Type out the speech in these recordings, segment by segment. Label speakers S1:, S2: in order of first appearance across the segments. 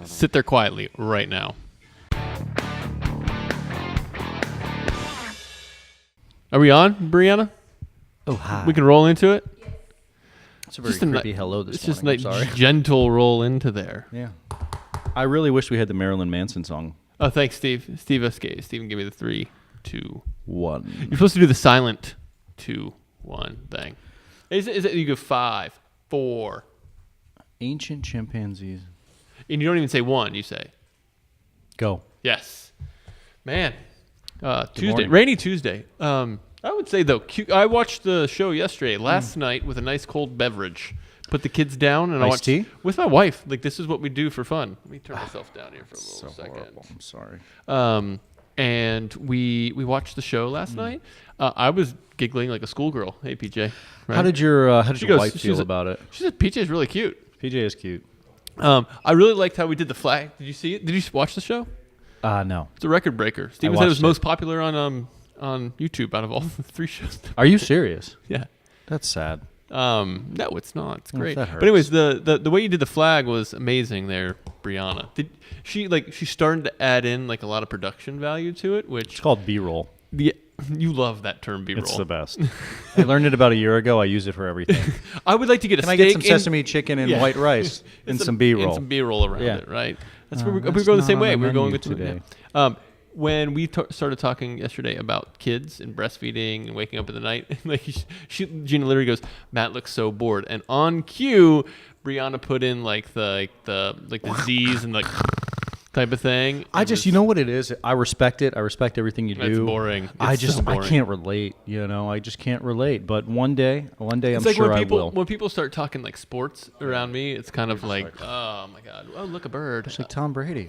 S1: Sit there quietly right now. Are we on, Brianna?
S2: Oh, hi.
S1: We can roll into it.
S2: It's a very creepy hello this
S1: It's just
S2: morning.
S1: a
S2: I'm sorry.
S1: gentle roll into there.
S2: Yeah. I really wish we had the Marilyn Manson song.
S1: Oh, thanks, Steve. Steven gave me the 3, 2,
S2: 1.
S1: You're supposed to do the silent 2, 1 thing. Is it you go 5, 4.
S2: Ancient chimpanzees.
S1: And you don't even say 1, you say.
S2: Go.
S1: Yes. Man. Tuesday.
S2: morning.
S1: Rainy Tuesday. I would say, though, I watched the show yesterday, last night, with a nice cold beverage. Put the kids down, and I
S2: Iced
S1: watched
S2: tea?
S1: with my wife. Like, this is what we do for fun. Let me turn myself down here for a little second.
S2: Horrible. I'm sorry.
S1: And we watched the show last night. I was giggling like a schoolgirl. Hey, PJ. Right?
S2: How did your
S1: goes-
S2: wife
S1: she
S2: feel
S1: was-
S2: about it?
S1: She said PJ is really cute.
S2: PJ is cute.
S1: I really liked how we did the flag. Did you see it? Did you watch the show?
S2: No.
S1: It's a record breaker. Steven said it was
S2: watched it.
S1: most popular on YouTube out of all the 3 shows.
S2: Are you serious?
S1: Yeah.
S2: That's sad.
S1: No, it's not. It's great.
S2: that
S1: But anyways,
S2: hurts.
S1: the way you did the flag was amazing there, Brianna. Did she started to add in like a lot of production value to it,
S2: It's
S1: which
S2: called B-roll.
S1: you love that term B-roll.
S2: It's the best. I learned it about a year ago. I use it for everything.
S1: I would like to get a
S2: Can I
S1: steak
S2: get some sesame chicken and
S1: Yeah.
S2: white rice and some B-roll?
S1: And some B-roll around
S2: Yeah.
S1: it, right? That's where we're
S2: that's
S1: going the same
S2: not on
S1: way.
S2: the
S1: We're going
S2: menu
S1: with
S2: today.
S1: yeah. When we started talking yesterday about kids and breastfeeding and waking up in the night, like Gina literally goes, "Matt looks so bored," and on cue, Brianna put in like the Z's and like type of thing.
S2: I just, you know what it is? I respect it. I respect everything you
S1: It's
S2: do.
S1: boring.
S2: I
S1: It's
S2: just,
S1: so
S2: I
S1: boring.
S2: can't relate. I just can't relate. But one day I'm
S1: It's like
S2: sure
S1: when people
S2: I will.
S1: when people start talking like sports around me, it's kind of like, oh my god, oh look, a bird.
S2: It's like Tom Brady.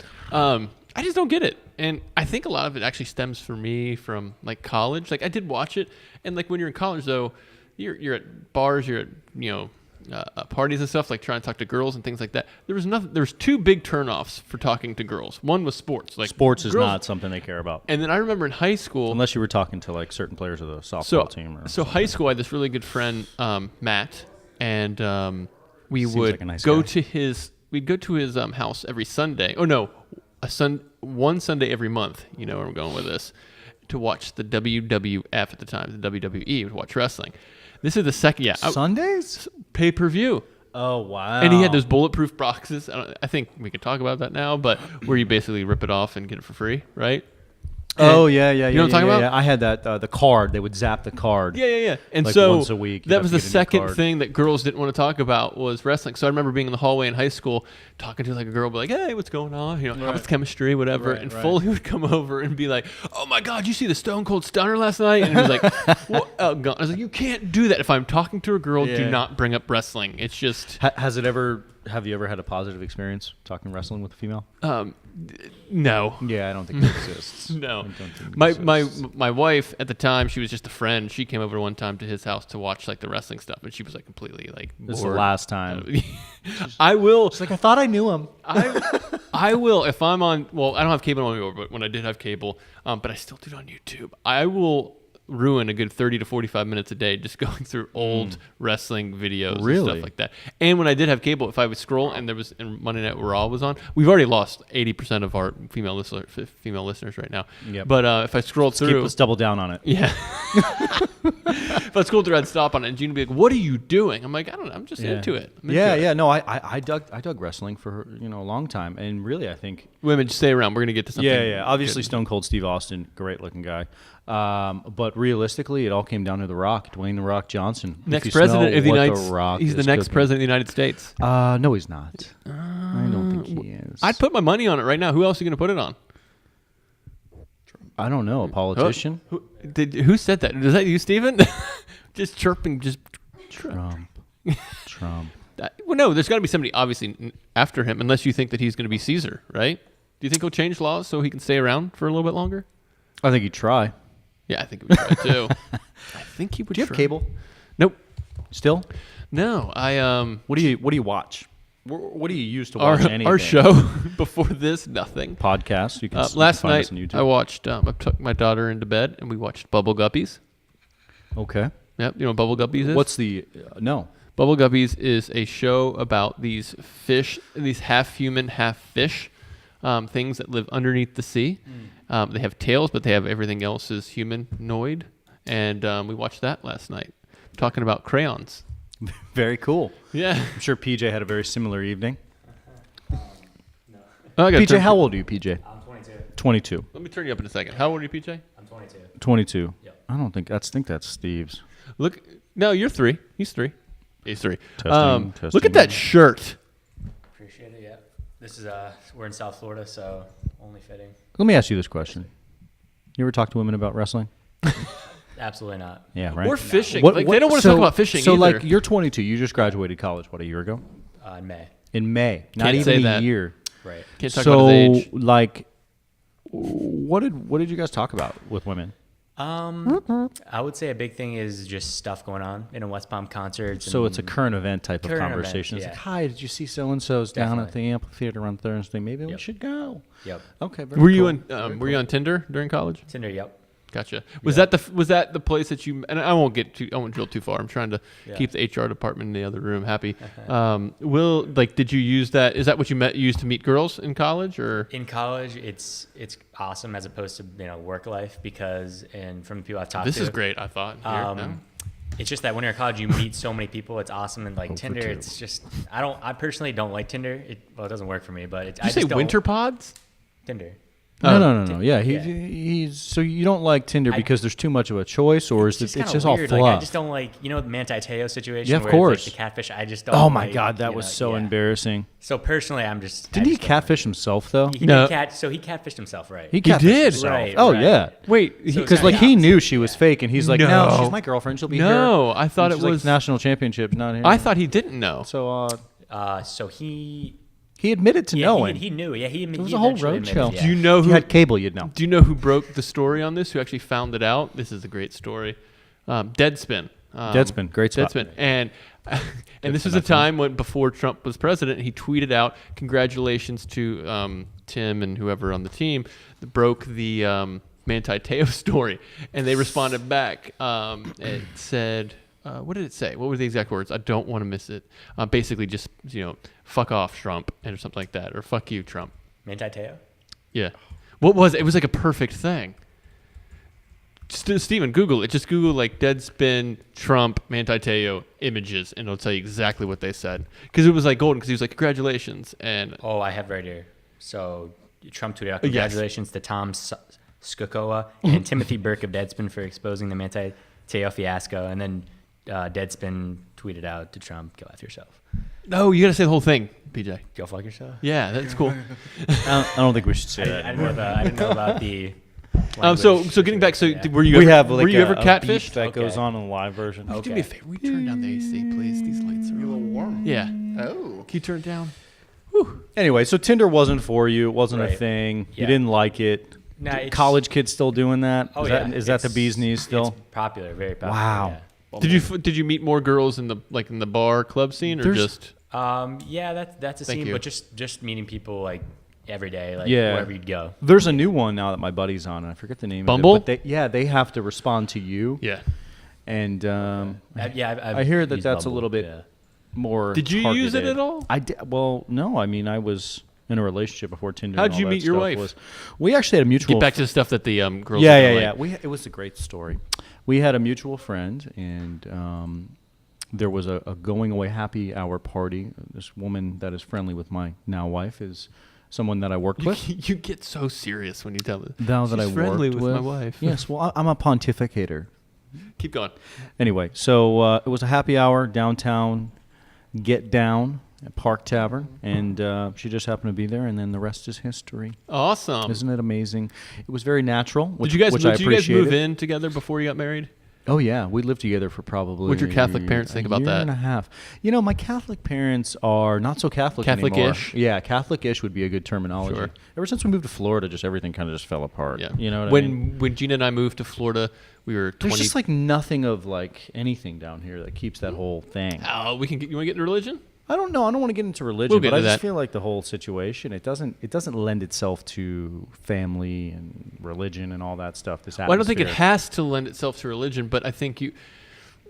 S1: I just don't get it, and I think a lot of it actually stems for me from like college. Like I did watch it, and like when you're in college though, you're at bars, you're at parties and stuff, like trying to talk to girls and things like that. There was 2 big turnoffs for talking to girls. One was sports. Like
S2: Sports is
S1: girls-
S2: not something they care about.
S1: And then I remember in high school,
S2: Unless you were talking to like certain players of the softball team.
S1: so high school, I had this really good friend, Matt, and we
S2: Seems
S1: would
S2: like a nice
S1: go
S2: guy.
S1: to his house every Sunday. Oh no, one Sunday every month. You know where I'm going with this, to watch the WWF at the time, the WWE, would watch wrestling. This is the second,
S2: Sundays?
S1: pay-per-view.
S2: Oh, wow.
S1: And he had those bulletproof boxes. I think we could talk about that now, but where you basically rip it off and get it for free, right?
S2: Oh,
S1: And-
S2: yeah.
S1: You know what I'm talking about?
S2: Yeah. I had that, the card. They would zap the card.
S1: Yeah. And
S2: Like
S1: so
S2: once a week, you'd
S1: that
S2: have
S1: was
S2: to
S1: the
S2: get a new
S1: second
S2: card.
S1: thing that girls didn't want to talk about was wrestling. So I remember being in the hallway in high school talking to like a girl, be like, "Hey, what's going on? How was chemistry, whatever?"
S2: Right,
S1: and
S2: right.
S1: Foley would come over and be like, "Oh my God, you see the Stone Cold Stunner last night?" And he was like, "What?" Oh, God. I was like, "You can't do that. If I'm talking to a girl,
S2: Yeah.
S1: do not bring up wrestling. It's just
S2: Have you ever had a positive experience talking wrestling with a female?
S1: no."
S2: Yeah, I don't think it exists.
S1: No,
S2: I don't think it
S1: my
S2: exists.
S1: my wife at the time, she was just a friend. She came over one time to his house to watch like the wrestling stuff, and she was like completely like bored.
S2: This is the last time.
S1: I will.
S2: It's like, I thought I knew him.
S1: I will if I'm on. Well, I don't have cable anymore, but when I did have cable, but I still do it on YouTube. I will ruin a good 30 to 45 minutes a day just going through old wrestling videos and
S2: Really?
S1: stuff like that. And when I did have cable, if I would scroll and Monday Night Raw was on, we've already lost 80% of our female listeners right now.
S2: Yep.
S1: But if I scroll through,
S2: Let's double down on it.
S1: yeah. If I scroll through, I'd stop on it, and Gene would be like, "What are you doing?" I'm like, "I don't know. I'm just into it." I'm into it.
S2: Yeah. No, I dug wrestling for a long time, and really, I think.
S1: Women, just stay around. We're gonna get to something.
S2: Yeah. Obviously,
S1: good.
S2: Stone Cold Steve Austin, great looking guy. But realistically, it all came down to The Rock, Dwayne The Rock Johnson. If
S1: Next
S2: you
S1: president
S2: smell
S1: of the
S2: what
S1: United States.
S2: Rock
S1: He's the
S2: is
S1: next
S2: cooking.
S1: president of the United States.
S2: No, he's not. I don't think he is.
S1: I'd put my money on it right now. Who else are you gonna put it on?
S2: I don't know. A politician?
S1: Who said that? Is that you, Steven? Just chirping.
S2: Trump.
S1: Well, no. There's got to be somebody obviously after him, unless you think that he's going to be Caesar, right? Do you think he'll change laws so he can stay around for a little bit longer?
S2: I think he'd try.
S1: Yeah, I think he would try too. I think he would.
S2: Do you have
S1: try.
S2: cable?
S1: Nope.
S2: Still?
S1: No.
S2: What do you watch? What do you use to watch anything?
S1: Our show before this, nothing.
S2: Podcasts. You can
S1: Last
S2: find
S1: night
S2: us on YouTube.
S1: I watched. I took my daughter into bed and we watched Bubble Guppies.
S2: Okay.
S1: Yep, you know what Bubble Guppies is?
S2: What's the no?
S1: Bubble Guppies is a show about these fish, these half human, half fish things that live underneath the sea. They have tails, but they have everything else is humanoid. And we watched that last night, talking about crayons.
S2: Very cool.
S1: Yeah.
S2: I'm sure PJ had a very similar evening.
S3: No.
S1: Oh,
S2: PJ, how old are you, PJ?
S3: I'm 22.
S2: 22.
S1: Let me turn you up in a second. How old are you, PJ?
S3: I'm 22.
S2: 22.
S3: Yep.
S2: I don't think that's Steve's.
S1: Look, no, you're 3. He's 3. He's 3.
S2: Testing.
S1: Look at that shirt.
S3: Appreciate it. Yeah. This is we're in South Florida, so only fitting.
S2: Let me ask you this question. You ever talk to women about wrestling?
S3: Absolutely not.
S2: Yeah, right.
S1: Or fishing.
S2: What-
S1: Like,
S2: what-
S1: they don't want to
S2: so-
S1: talk about fishing
S2: So,
S1: either.
S2: like, you're 22. You just graduated college, what, a year ago?
S3: In May.
S2: In May. Not
S1: Can't
S2: even
S1: say
S2: a
S1: that.
S2: year.
S3: Right.
S1: Can't talk about his age.
S2: like, what did you guys talk about with women?
S3: I would say a big thing is just stuff going on in a West Palm concert.
S2: So it's a current event type of
S3: Current
S2: conversation.
S3: events,
S2: It's
S3: yeah.
S2: like, hi, did you see so-and-so's down at
S3: Definitely.
S2: the amphitheater on Thursday? Maybe we
S3: Yep.
S2: should go.
S3: Yep.
S2: Okay, very
S1: Were you
S2: cool.
S1: on? Were you on Tinder during college?
S3: Tinder. Yep.
S1: Gotcha. Was that the place that you? And I won't drill too far. I'm trying to
S3: Yeah.
S1: keep the HR department in the other room happy. Did you use that? Is that what you used to meet girls in college, or?
S3: In college, it's awesome as opposed to work life because from the people I've talked
S1: This
S3: to.
S1: is great. I thought. Here, no?
S3: It's just that when you're in college, you meet so many people. It's awesome, and like Tinder,
S2: two.
S3: it's just I personally don't like Tinder. It doesn't work for me. But
S1: Did you say winter pods?
S3: Tinder.
S2: No. Yeah,
S3: Yeah.
S2: he's so you don't like Tinder because there's too much of a choice, or is it, it's
S3: kinda
S2: just all
S3: weird.
S2: fluff?
S3: Like, I just don't like the Manti Te'o situation.
S2: Yeah, of
S3: where
S2: course.
S3: It's like the catfish. I just don't.
S2: Oh my
S3: like,
S2: God, that was so
S3: yeah.
S2: embarrassing.
S3: So personally, I'm just.
S2: Didn't
S3: I
S2: he
S3: just don't
S2: catfish himself though?
S3: like- He
S1: No.
S3: did so he catfished himself, right?
S2: He
S1: He
S2: catfished
S1: did.
S2: himself.
S3: Right,
S2: Oh
S3: right.
S2: yeah,
S1: Wait,
S2: because like he knew she was fake, and he's like, no,
S1: No.
S2: she's my girlfriend. She'll be here.
S1: no, I thought
S2: And
S1: it
S2: she's
S1: was.
S2: like, national championships, not here.
S1: I thought he didn't know.
S2: so.
S3: So he.
S2: He admitted to
S3: Yeah,
S2: knowing.
S3: he knew. Yeah, he. It
S2: was a whole roadshow.
S1: Do you know
S2: If
S1: who?
S2: you had cable, you'd know.
S1: Do you know who broke the story on this? Who actually found it out? This is a great story. Deadspin.
S2: Deadspin, great spot.
S1: Deadspin, and this was a time when before Trump was president. He tweeted out, "Congratulations to Tim and whoever on the team that broke the Manti Te'o story," and they responded back. It said. What did it say? What were the exact words? I don't want to miss it. Basically, just fuck off, Trump, or something like that, or fuck you, Trump.
S3: Manti Te'o.
S1: Yeah. What was it? It was like a perfect thing. Steven, Google it. Just Google like Deadspin, Trump, Manti Te'o images, and it'll tell you exactly what they said. Because it was like golden. Because he was like, congratulations, and
S3: Oh, I have right here. So Trump tweeted out,
S1: Yes.
S3: congratulations to Tom Skukoa and Timothy Burke of Deadspin for exposing the Manti Te'o fiasco, and then Deadspin tweeted out to Trump, go after yourself.
S1: no, you got to say the whole thing, PJ.
S3: Go fuck yourself.
S1: Yeah, that's cool.
S2: I don't think we should say that.
S3: I didn't know about the.
S1: So
S3: language
S1: getting back, so
S3: yeah.
S1: were you
S2: We
S1: ever,
S2: have like
S1: were you ever
S2: a beep
S1: catfished?
S2: that goes
S3: Okay.
S2: on in the live version.
S3: Oh.
S1: Do me a favor. Will you turn down the AC, please? These lights are
S4: A little warm.
S1: Yeah.
S4: Oh.
S1: Can you turn it down?
S2: Anyway, so Tinder wasn't for you. It wasn't a
S3: Right.
S2: thing. You
S3: Yeah.
S2: didn't like it.
S3: Nah, it's-
S2: College kids still doing that?
S3: Oh,
S2: Is
S3: yeah.
S2: that, is that the bee's knees still?
S3: It's popular, very popular.
S2: Wow.
S3: Yeah.
S1: Did you meet more girls in the bar club scene, or
S2: There's-
S1: just?
S3: Yeah, that's a
S1: Thank
S3: scene,
S1: you.
S3: but just meeting people like every day, like
S2: Yeah.
S3: wherever you'd go.
S2: There's a new one now that my buddy's on, and I forget the name
S1: Bumble?
S2: of it. But they have to respond to you.
S1: Yeah.
S2: And
S3: I've
S2: I hear that
S3: used
S2: that's a
S3: Bumble,
S2: little bit
S3: yeah.
S2: more
S1: Did you use it
S2: targeted.
S1: at all?
S2: I did. Well, no. I mean, I was in a relationship before Tinder.
S1: How'd
S2: and all
S1: you
S2: that
S1: meet your
S2: stuff
S1: wife?
S2: was- we actually had a mutual.
S1: Get back to the stuff that the girls.
S2: Yeah,
S1: are
S2: yeah,
S1: gonna
S2: yeah.
S1: like.
S2: It was a great story. We had a mutual friend, and there was a going away happy hour party. This woman that is friendly with my now wife is someone that I worked with.
S1: You get so serious when you tell it.
S2: Now that
S1: She's
S2: I
S1: friendly
S2: worked
S1: with my wife.
S2: Yes, well, I'm a pontificator.
S1: Keep going.
S2: Anyway, so it was a happy hour downtown, Get Down at Park Tavern, and she just happened to be there, and then the rest is history.
S1: Awesome.
S2: Isn't it amazing? It was very natural. Which,
S1: Did you guys
S2: which I
S1: did you guys move
S2: appreciated.
S1: in together before you got married?
S2: Oh yeah, we lived together for probably.
S1: What'd your Catholic parents think about
S2: a year
S1: that?
S2: and a half. You know, my Catholic parents are not so Catholic anymore.
S1: Catholic-ish?
S2: Yeah, Catholic-ish would be a good terminology.
S1: Sure.
S2: Ever since we moved to Florida, just everything kind of just fell apart.
S1: Yeah.
S2: You know what I
S1: when
S2: mean?
S1: when Gina and I moved to Florida, we were 20.
S2: There's just like nothing of like anything down here that keeps that whole thing.
S1: Oh, we can get. You want to get into religion?
S2: I don't know. I don't want to get into religion,
S1: We'll get
S2: but I
S1: into
S2: just
S1: that.
S2: feel like the whole situation it doesn't lend itself to family and religion and all that stuff. This
S1: Well, I don't think it
S2: atmosphere.
S1: has to lend itself to religion, but I think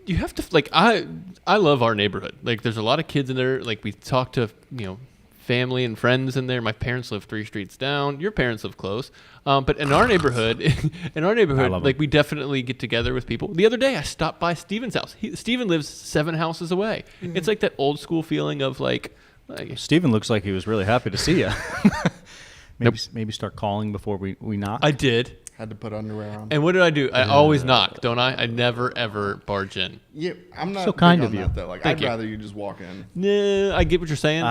S1: You have to like I love our neighborhood. Like there's a lot of kids in there. Like we talk to family and friends in there. My parents live 3 streets down. Your parents live close. But in our neighborhood, like we definitely get together with people. The other day I stopped by Steven's house. Steven lives 7 houses away. Mm-hmm. It's like that old school feeling of like
S2: Steven looks like he was really happy to see you. Maybe start calling before we knock.
S1: I did.
S4: Had to put underwear on.
S1: And what do? I always knock, don't I? I never ever barge in.
S4: Yeah, I'm not
S2: so kind
S4: big
S2: of
S4: on
S2: you.
S4: that, though. Like, I'd rather you just walk in.
S1: Nah, I get what you're saying.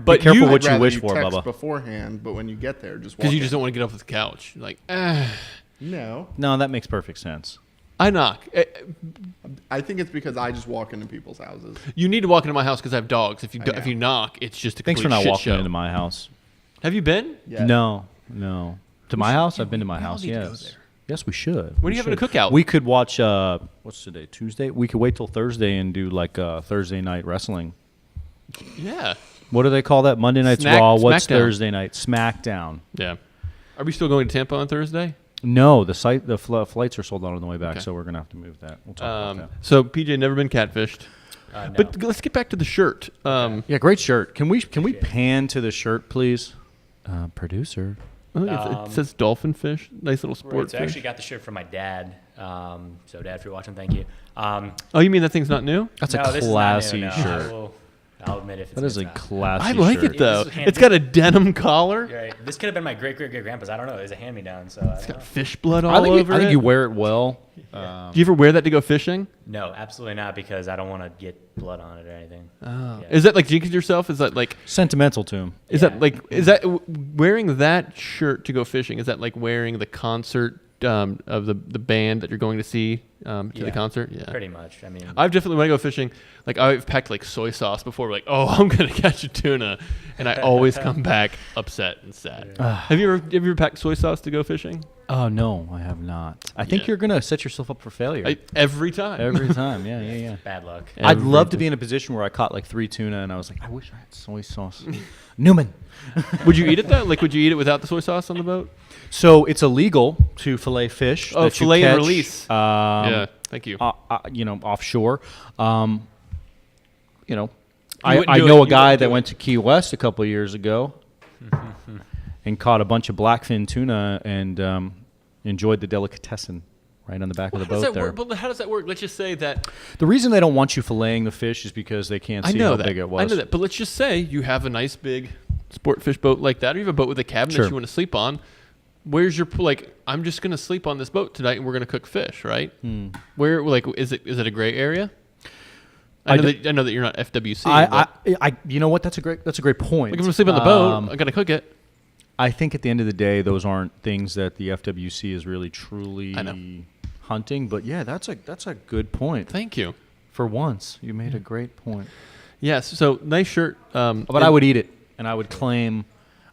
S2: But be careful what you wish
S4: you
S2: for,
S4: text
S2: Bubba.
S4: beforehand, but when you get there, just walk
S1: because you
S4: in.
S1: just don't want to get off the couch. You're like,
S4: No,
S2: that makes perfect sense.
S1: I knock.
S4: I think it's because I just walk into people's houses.
S1: You need to walk into my house because I have dogs. If you knock, it's just a
S2: Thanks
S1: complete
S2: for not
S1: shit
S2: walking
S1: show.
S2: into my house.
S1: Have you been?
S4: Yeah.
S2: No. To my house? I've been to my
S1: we all
S2: house,
S1: need to go
S2: yes.
S1: there.
S2: Yes, we should.
S1: When are you having a cookout?
S2: We could watch, what's today, Tuesday? We could wait till Thursday and do like Thursday night wrestling.
S1: Yeah.
S2: What do they call that? Monday Night's Raw. What's
S1: SmackDown.
S2: Thursday night? SmackDown.
S1: Yeah. Are we still going to Tampa on Thursday?
S2: No, the flights are sold out on the way back,
S1: Okay.
S2: so we're going to have to move that. We'll talk about that.
S1: So PJ never been catfished.
S3: No.
S1: But let's get back to the shirt.
S2: Yeah, great shirt. Can we pan to the shirt, please? Producer.
S1: I think it says dolphin fish. Nice little sport
S3: Right, so I
S1: fish.
S3: actually got the shirt from my dad. So Dad, if you're watching, thank you.
S1: Oh, you mean that thing's not new?
S2: That's
S3: No,
S2: a
S3: this is not
S2: classy
S3: new, no.
S2: shirt.
S3: I'll admit if it's
S2: That is a
S3: not.
S2: classy
S1: I like
S2: shirt.
S1: it though.
S3: This is
S1: It's got a denim collar.
S3: You're right. This could have been my great-great-great-grandpa's. I don't know. It was a hand-me-down, so I
S1: It's
S3: don't
S1: got
S3: know.
S1: fish blood all
S2: I think,
S1: over
S2: I think
S1: it.
S2: you wear it well.
S1: Do you ever wear that to go fishing?
S3: No, absolutely not, because I don't want to get blood on it or anything.
S1: Oh.
S3: Yeah.
S1: Is that like jinxing yourself? Is that like
S2: Sentimental to him.
S1: wearing that shirt to go fishing? Is that like wearing the concert of the band that you're going to see to the concert? Yeah,
S3: Pretty much. I mean,
S1: I've definitely when I go fishing, like I've packed like soy sauce before. Like, oh, I'm gonna catch a tuna, and I always come back upset and sad. Have you ever packed soy sauce to go fishing?
S2: Oh, no, I have not. I think
S1: Yeah.
S2: you're going to set yourself up for failure.
S1: Every time.
S2: Every time, yeah.
S3: bad luck.
S2: I'd love to be in a position where I caught like 3 tuna and I was like, I wish I had soy sauce. Newman.
S1: Would you eat it though? Like, would you eat it without the soy sauce on the boat?
S2: So it's illegal to fillet fish.
S1: Oh,
S2: that you
S1: fillet and
S2: catch,
S1: release.
S2: Yeah,
S1: Thank you.
S2: offshore.
S1: You wouldn't
S2: I
S1: do
S2: know
S1: it.
S2: a
S1: You
S2: guy
S1: wouldn't
S2: that
S1: do
S2: went to Key West a couple of years ago and caught a bunch of blackfin tuna and enjoyed the delicatessen right on the back of the
S1: How does
S2: boat
S1: that
S2: there.
S1: work? But how does that work? Let's just say that
S2: The reason they don't want you filleting the fish is because they can't
S1: I
S2: see
S1: know
S2: how
S1: that.
S2: big it was.
S1: I know that. But let's just say you have a nice big sport fish boat like that, or you have a boat with a cabin
S2: Sure.
S1: that you want to sleep on. Where's your like? I'm just gonna sleep on this boat tonight, and we're gonna cook fish, right? Where like is it a gray area? I know that you're not FWC.
S2: I you know what? That's a great point.
S1: like if I'm gonna sleep on the boat, I gotta cook it.
S2: I think at the end of the day, those aren't things that the FWC is really truly
S1: I know.
S2: hunting. But yeah, that's a good point.
S1: Thank you.
S2: For once, you made a great point.
S1: Yes. So nice shirt.
S2: But I would eat it, and I would claim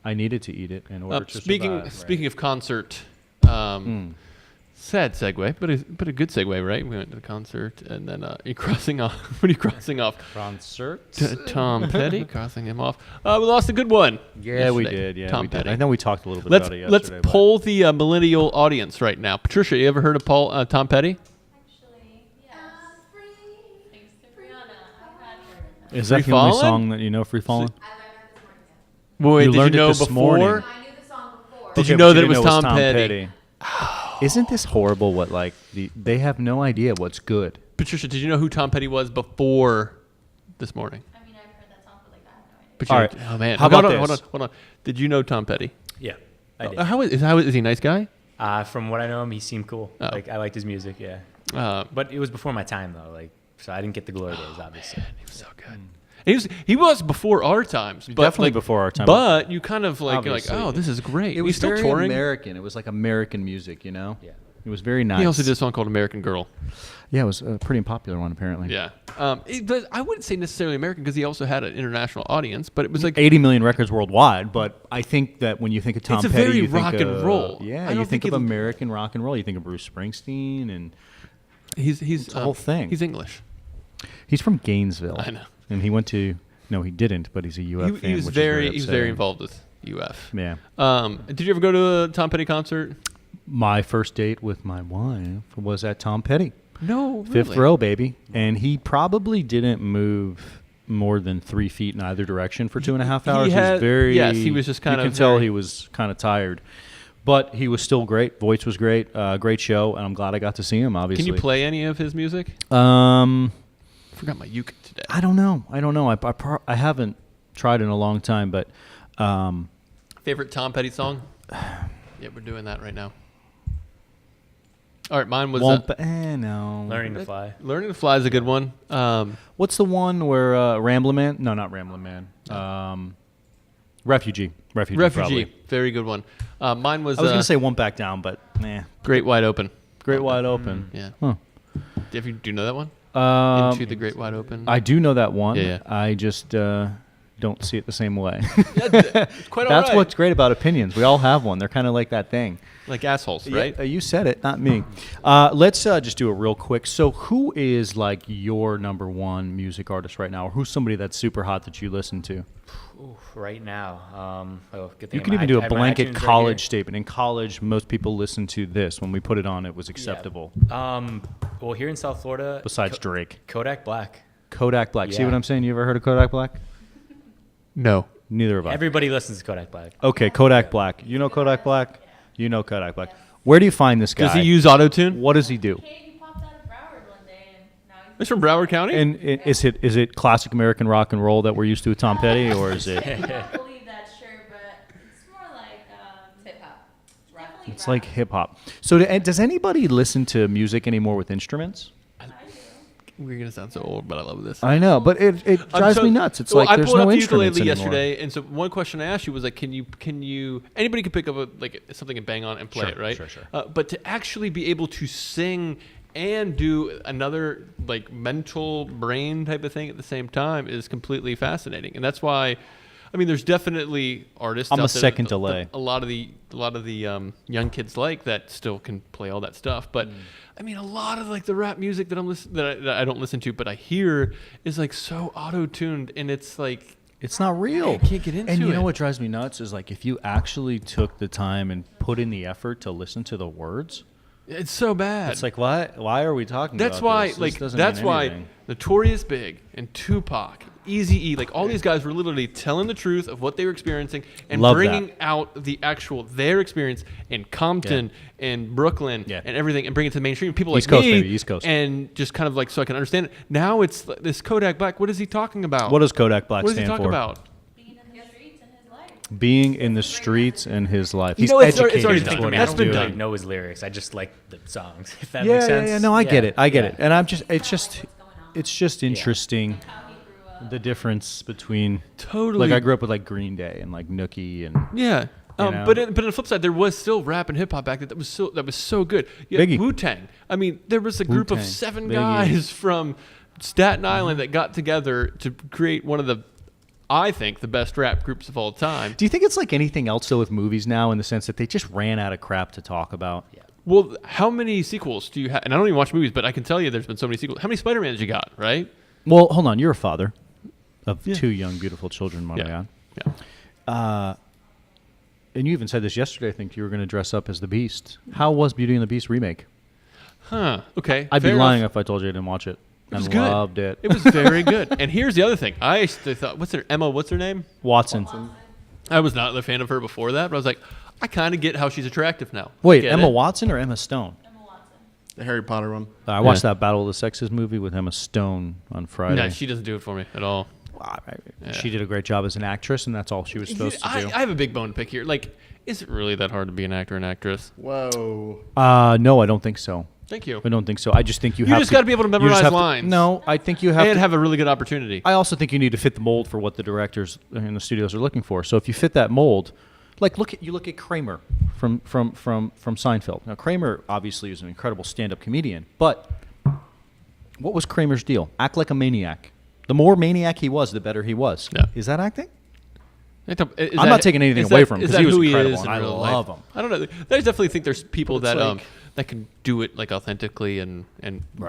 S2: I needed to eat it in order to survive.
S1: Speaking of concert, sad segue, but a good segue, right? We went to the concert, and then you're crossing off. What are you crossing off?
S2: Concert.
S1: Tom Petty, crossing him off. We lost a good one.
S2: Yeah, we
S1: yesterday.
S2: did. Yeah,
S1: Tom
S2: we did.
S1: Petty.
S2: I know we talked a little bit about it
S1: Let's
S2: yesterday.
S1: poll the millennial audience right now. Patricia, you ever heard of Tom Petty?
S5: Actually, yes. Thanks to Brianna. I've had her.
S2: Is that
S1: Free
S2: the only
S1: Fallin'?
S2: song that you know, Free Fallin'?
S5: I learned that this morning.
S1: Wait,
S2: You
S1: did
S2: learned
S1: you
S2: it
S1: know
S2: this
S1: before?
S2: morning.
S5: I knew the song before.
S1: Did
S2: Okay,
S1: you
S2: but
S1: know that it
S2: didn't
S1: was Tom Petty?
S2: Isn't this horrible? What like they have no idea what's good.
S1: Patricia, did you know who Tom Petty was before this morning?
S5: I mean, I've heard that song, but like I have no idea.
S1: But
S2: All
S1: you-
S2: right.
S1: Oh man.
S2: How
S1: Hold
S2: about
S1: on,
S2: this?
S1: Hold on. Did you know Tom Petty?
S3: Yeah, I did.
S1: How is he a nice guy?
S3: From what I know him, he seemed cool.
S1: Oh.
S3: Like I liked his music. Yeah, but it was before my time though. Like, so I didn't get the glory days, obviously.
S1: He was so good. He was before our times, but
S2: Definitely
S1: like,
S2: before our time.
S1: But you kind of like you're like,
S2: Obviously.
S1: oh, this is great.
S2: It was
S1: He's still
S2: very
S1: touring.
S2: American. It was like American music, you know.
S3: Yeah.
S2: It was very nice.
S1: He also did a song called American Girl.
S2: Yeah, it was a pretty unpopular one apparently.
S1: Yeah. But I wouldn't say necessarily American because he also had an international audience, but it was like
S2: 80 million records worldwide, but I think that when you think of Tom
S1: It's a
S2: Petty,
S1: very
S2: you think
S1: rock and
S2: of-
S1: roll.
S2: Yeah,
S1: I don't
S2: you think
S1: think
S2: of
S1: he-
S2: American rock and roll. You think of Bruce Springsteen, and
S1: he's
S2: the whole thing.
S1: He's English.
S2: he's from Gainesville.
S1: I know.
S2: And he went to no, he didn't, but he's a UF fan.
S1: He was
S2: which is
S1: very
S2: upsetting.
S1: involved with UF.
S2: Yeah.
S1: Did you ever go to a Tom Petty concert?
S2: My first date with my wife was at Tom Petty.
S1: No,
S2: Fifth
S1: really?
S2: row, baby. And he probably didn't move more than 3 feet in either direction for 2.5 hours.
S1: He was just kind
S2: you
S1: of
S2: can tell
S1: very-
S2: he was kind of tired. But he was still great. Voice was great. Great show. And I'm glad I got to see him, obviously.
S1: Can you play any of his music?
S2: Um,
S1: I forgot my uke today.
S2: I don't know. I haven't tried in a long time, but
S1: Favorite Tom Petty song? Yeah, we're doing that right now. All right, mine was
S2: no.
S3: Learning to fly.
S1: Learning to Fly is a good one.
S2: What's the one where Ramblin' Man? No, not Ramblin' Man. Refugee. Probably.
S1: Very good one. Mine was.
S2: I was going to say One Back Down, but nah.
S1: Great Wide Open.
S2: Great Wide Open.
S1: Yeah.
S2: Huh.
S1: Do you know that one? Into the Great Wide Open.
S2: I do know that one.
S1: Yeah.
S2: I just don't see it the same way.
S1: It's quite all
S2: That's
S1: right.
S2: what's great about opinions. We all have one. They're kind of like that thing.
S1: Like assholes, right?
S2: Yeah, you said it, not me. Let's just do it real quick. So who is like your number one music artist right now? Or who's somebody that's super hot that you listen to?
S3: Right now, good thing
S2: You can even do a blanket college statement. In college, most people listen to this. When we put it on, it was acceptable.
S3: Well, here in South Florida,
S2: Besides Drake.
S3: Kodak Black.
S2: Kodak Black. See
S3: Yeah.
S2: what I'm saying? You ever heard of Kodak Black?
S1: No.
S2: Neither have I.
S3: Everybody listens to Kodak Black.
S2: Okay, Kodak Black. You know Kodak Black? You know Kodak Black. Where do you find this guy?
S1: Does he use autotune?
S2: What does he do?
S5: Kid, he popped out of Broward one day, and now
S1: He's from Broward County?
S2: And is it classic American rock and roll that we're used to with Tom Petty, or is it?
S5: I don't believe that's sure, but it's more like hip hop. Definitely
S2: It's
S5: rap.
S2: like hip hop. So does anybody listen to music anymore with instruments?
S1: We're gonna sound so old, but I love this.
S2: I know, but it drives me nuts. It's like
S1: I
S2: there's
S1: pulled
S2: no
S1: up the
S2: instruments
S1: ukulele
S2: anymore.
S1: yesterday, and so one question I asked you was like, can you anybody can pick up something and bang on and play
S2: Sure,
S1: it, right?
S2: sure.
S1: But to actually be able to sing and do another like mental brain type of thing at the same time is completely fascinating, and that's why. I mean, there's definitely artists.
S2: I'm a
S1: out there
S2: second
S1: that
S2: delay.
S1: A lot of the young kids like that still can play all that stuff, but I mean, a lot of like the rap music that that I don't listen to, but I hear is like so auto-tuned, and it's like
S2: It's not real.
S1: I can't get into
S2: And you
S1: it.
S2: know what drives me nuts is like if you actually took the time and put in the effort to listen to the words,
S1: it's so bad.
S2: it's like why are we talking
S1: That's
S2: about
S1: why
S2: this?
S1: like
S2: This doesn't
S1: that's
S2: mean
S1: why
S2: anything.
S1: Notorious Big and Tupac, Eazy-E, like all these guys were literally telling the truth of what they were experiencing and
S2: Love
S1: bringing
S2: that.
S1: out their experience in Compton and Brooklyn
S2: Yeah.
S1: and everything and bring it to the mainstream. People
S2: East
S1: like
S2: Coast,
S1: me
S2: baby, East Coast.
S1: and just kind of like so I can understand it. Now it's this Kodak Black. What is he talking about?
S2: What does Kodak Black
S1: What does he
S2: stand
S1: talk
S2: for?
S1: about?
S5: Being in the streets in his life.
S2: Being in the streets in his life. He's
S1: know, it's already
S2: educated.
S1: done.
S2: That's what
S3: I
S1: That's
S2: he's
S1: been
S3: don't
S2: doing.
S3: really
S1: done.
S3: know his lyrics. I just like the songs. If that
S2: Yeah,
S3: makes sense.
S2: yeah, no, I get it. I get it.
S3: Yeah.
S2: And it's just interesting
S5: How he grew up.
S2: the difference between
S1: Totally.
S2: like I grew up with like Green Day and like Nookie and
S1: Yeah.
S2: know?
S1: But on the flip side, there was still rap and hip hop back then that was so good. You had
S2: Biggie.
S1: Wu-Tang. I mean, there was a group of
S2: Wu-Tang.
S1: 7
S2: Biggie.
S1: guys from Staten Island that got together to create one of the, I think, the best rap groups of all time.
S2: Do you think it's like anything else though with movies now in the sense that they just ran out of crap to talk about?
S3: Yeah.
S1: Well, how many sequels do you have? And I don't even watch movies, but I can tell you there's been so many sequels. How many Spider-Mans you got, right?
S2: Well, hold on. You're a father of
S1: Yeah.
S2: 2 young, beautiful children, my man.
S1: Yeah.
S2: And you even said this yesterday. I think you were going to dress up as the Beast. How was Beauty and the Beast remake?
S1: Huh. Okay.
S2: I'd
S1: fair
S2: be lying
S1: enough.
S2: if I told you I didn't watch it.
S1: It was
S2: and
S1: good.
S2: loved it.
S1: It was very good. And here's the other thing. I actually thought, what's her name?
S2: Watson.
S1: I was not a fan of her before that, but I was like, I kind of get how she's attractive now.
S2: Wait,
S1: Get
S2: Emma
S1: it?
S2: Watson or Emma Stone?
S5: Emma Watson.
S4: The Harry Potter one.
S2: I watched that Battle of the Sexes movie with Emma Stone on Friday.
S1: No, she doesn't do it for me at all.
S2: She did a great job as an actress, and that's all she was supposed to do.
S1: I have a big bone to pick here. Like, is it really that hard to be an actor and actress?
S4: Whoa.
S2: No, I don't think so.
S1: Thank you.
S2: I don't think so. I just think you
S1: You
S2: have
S1: just gotta be able to
S2: you just
S1: memorize
S2: have
S1: lines.
S2: No, I think you have
S1: And
S2: to
S1: have a really good opportunity.
S2: I also think you need to fit the mold for what the directors in the studios are looking for. So if you fit that mold, like look at Kramer from Seinfeld. Now Kramer obviously is an incredible stand-up comedian, but what was Kramer's deal? Act like a maniac. The more maniac he was, the better he was.
S1: Yeah.
S2: Is that acting?
S1: I'm
S2: not taking anything away from him, 'cause he was incredible, and I love him.
S1: I don't know. I definitely think there's people
S2: But
S1: that
S2: it's like-
S1: that can do it like authentically and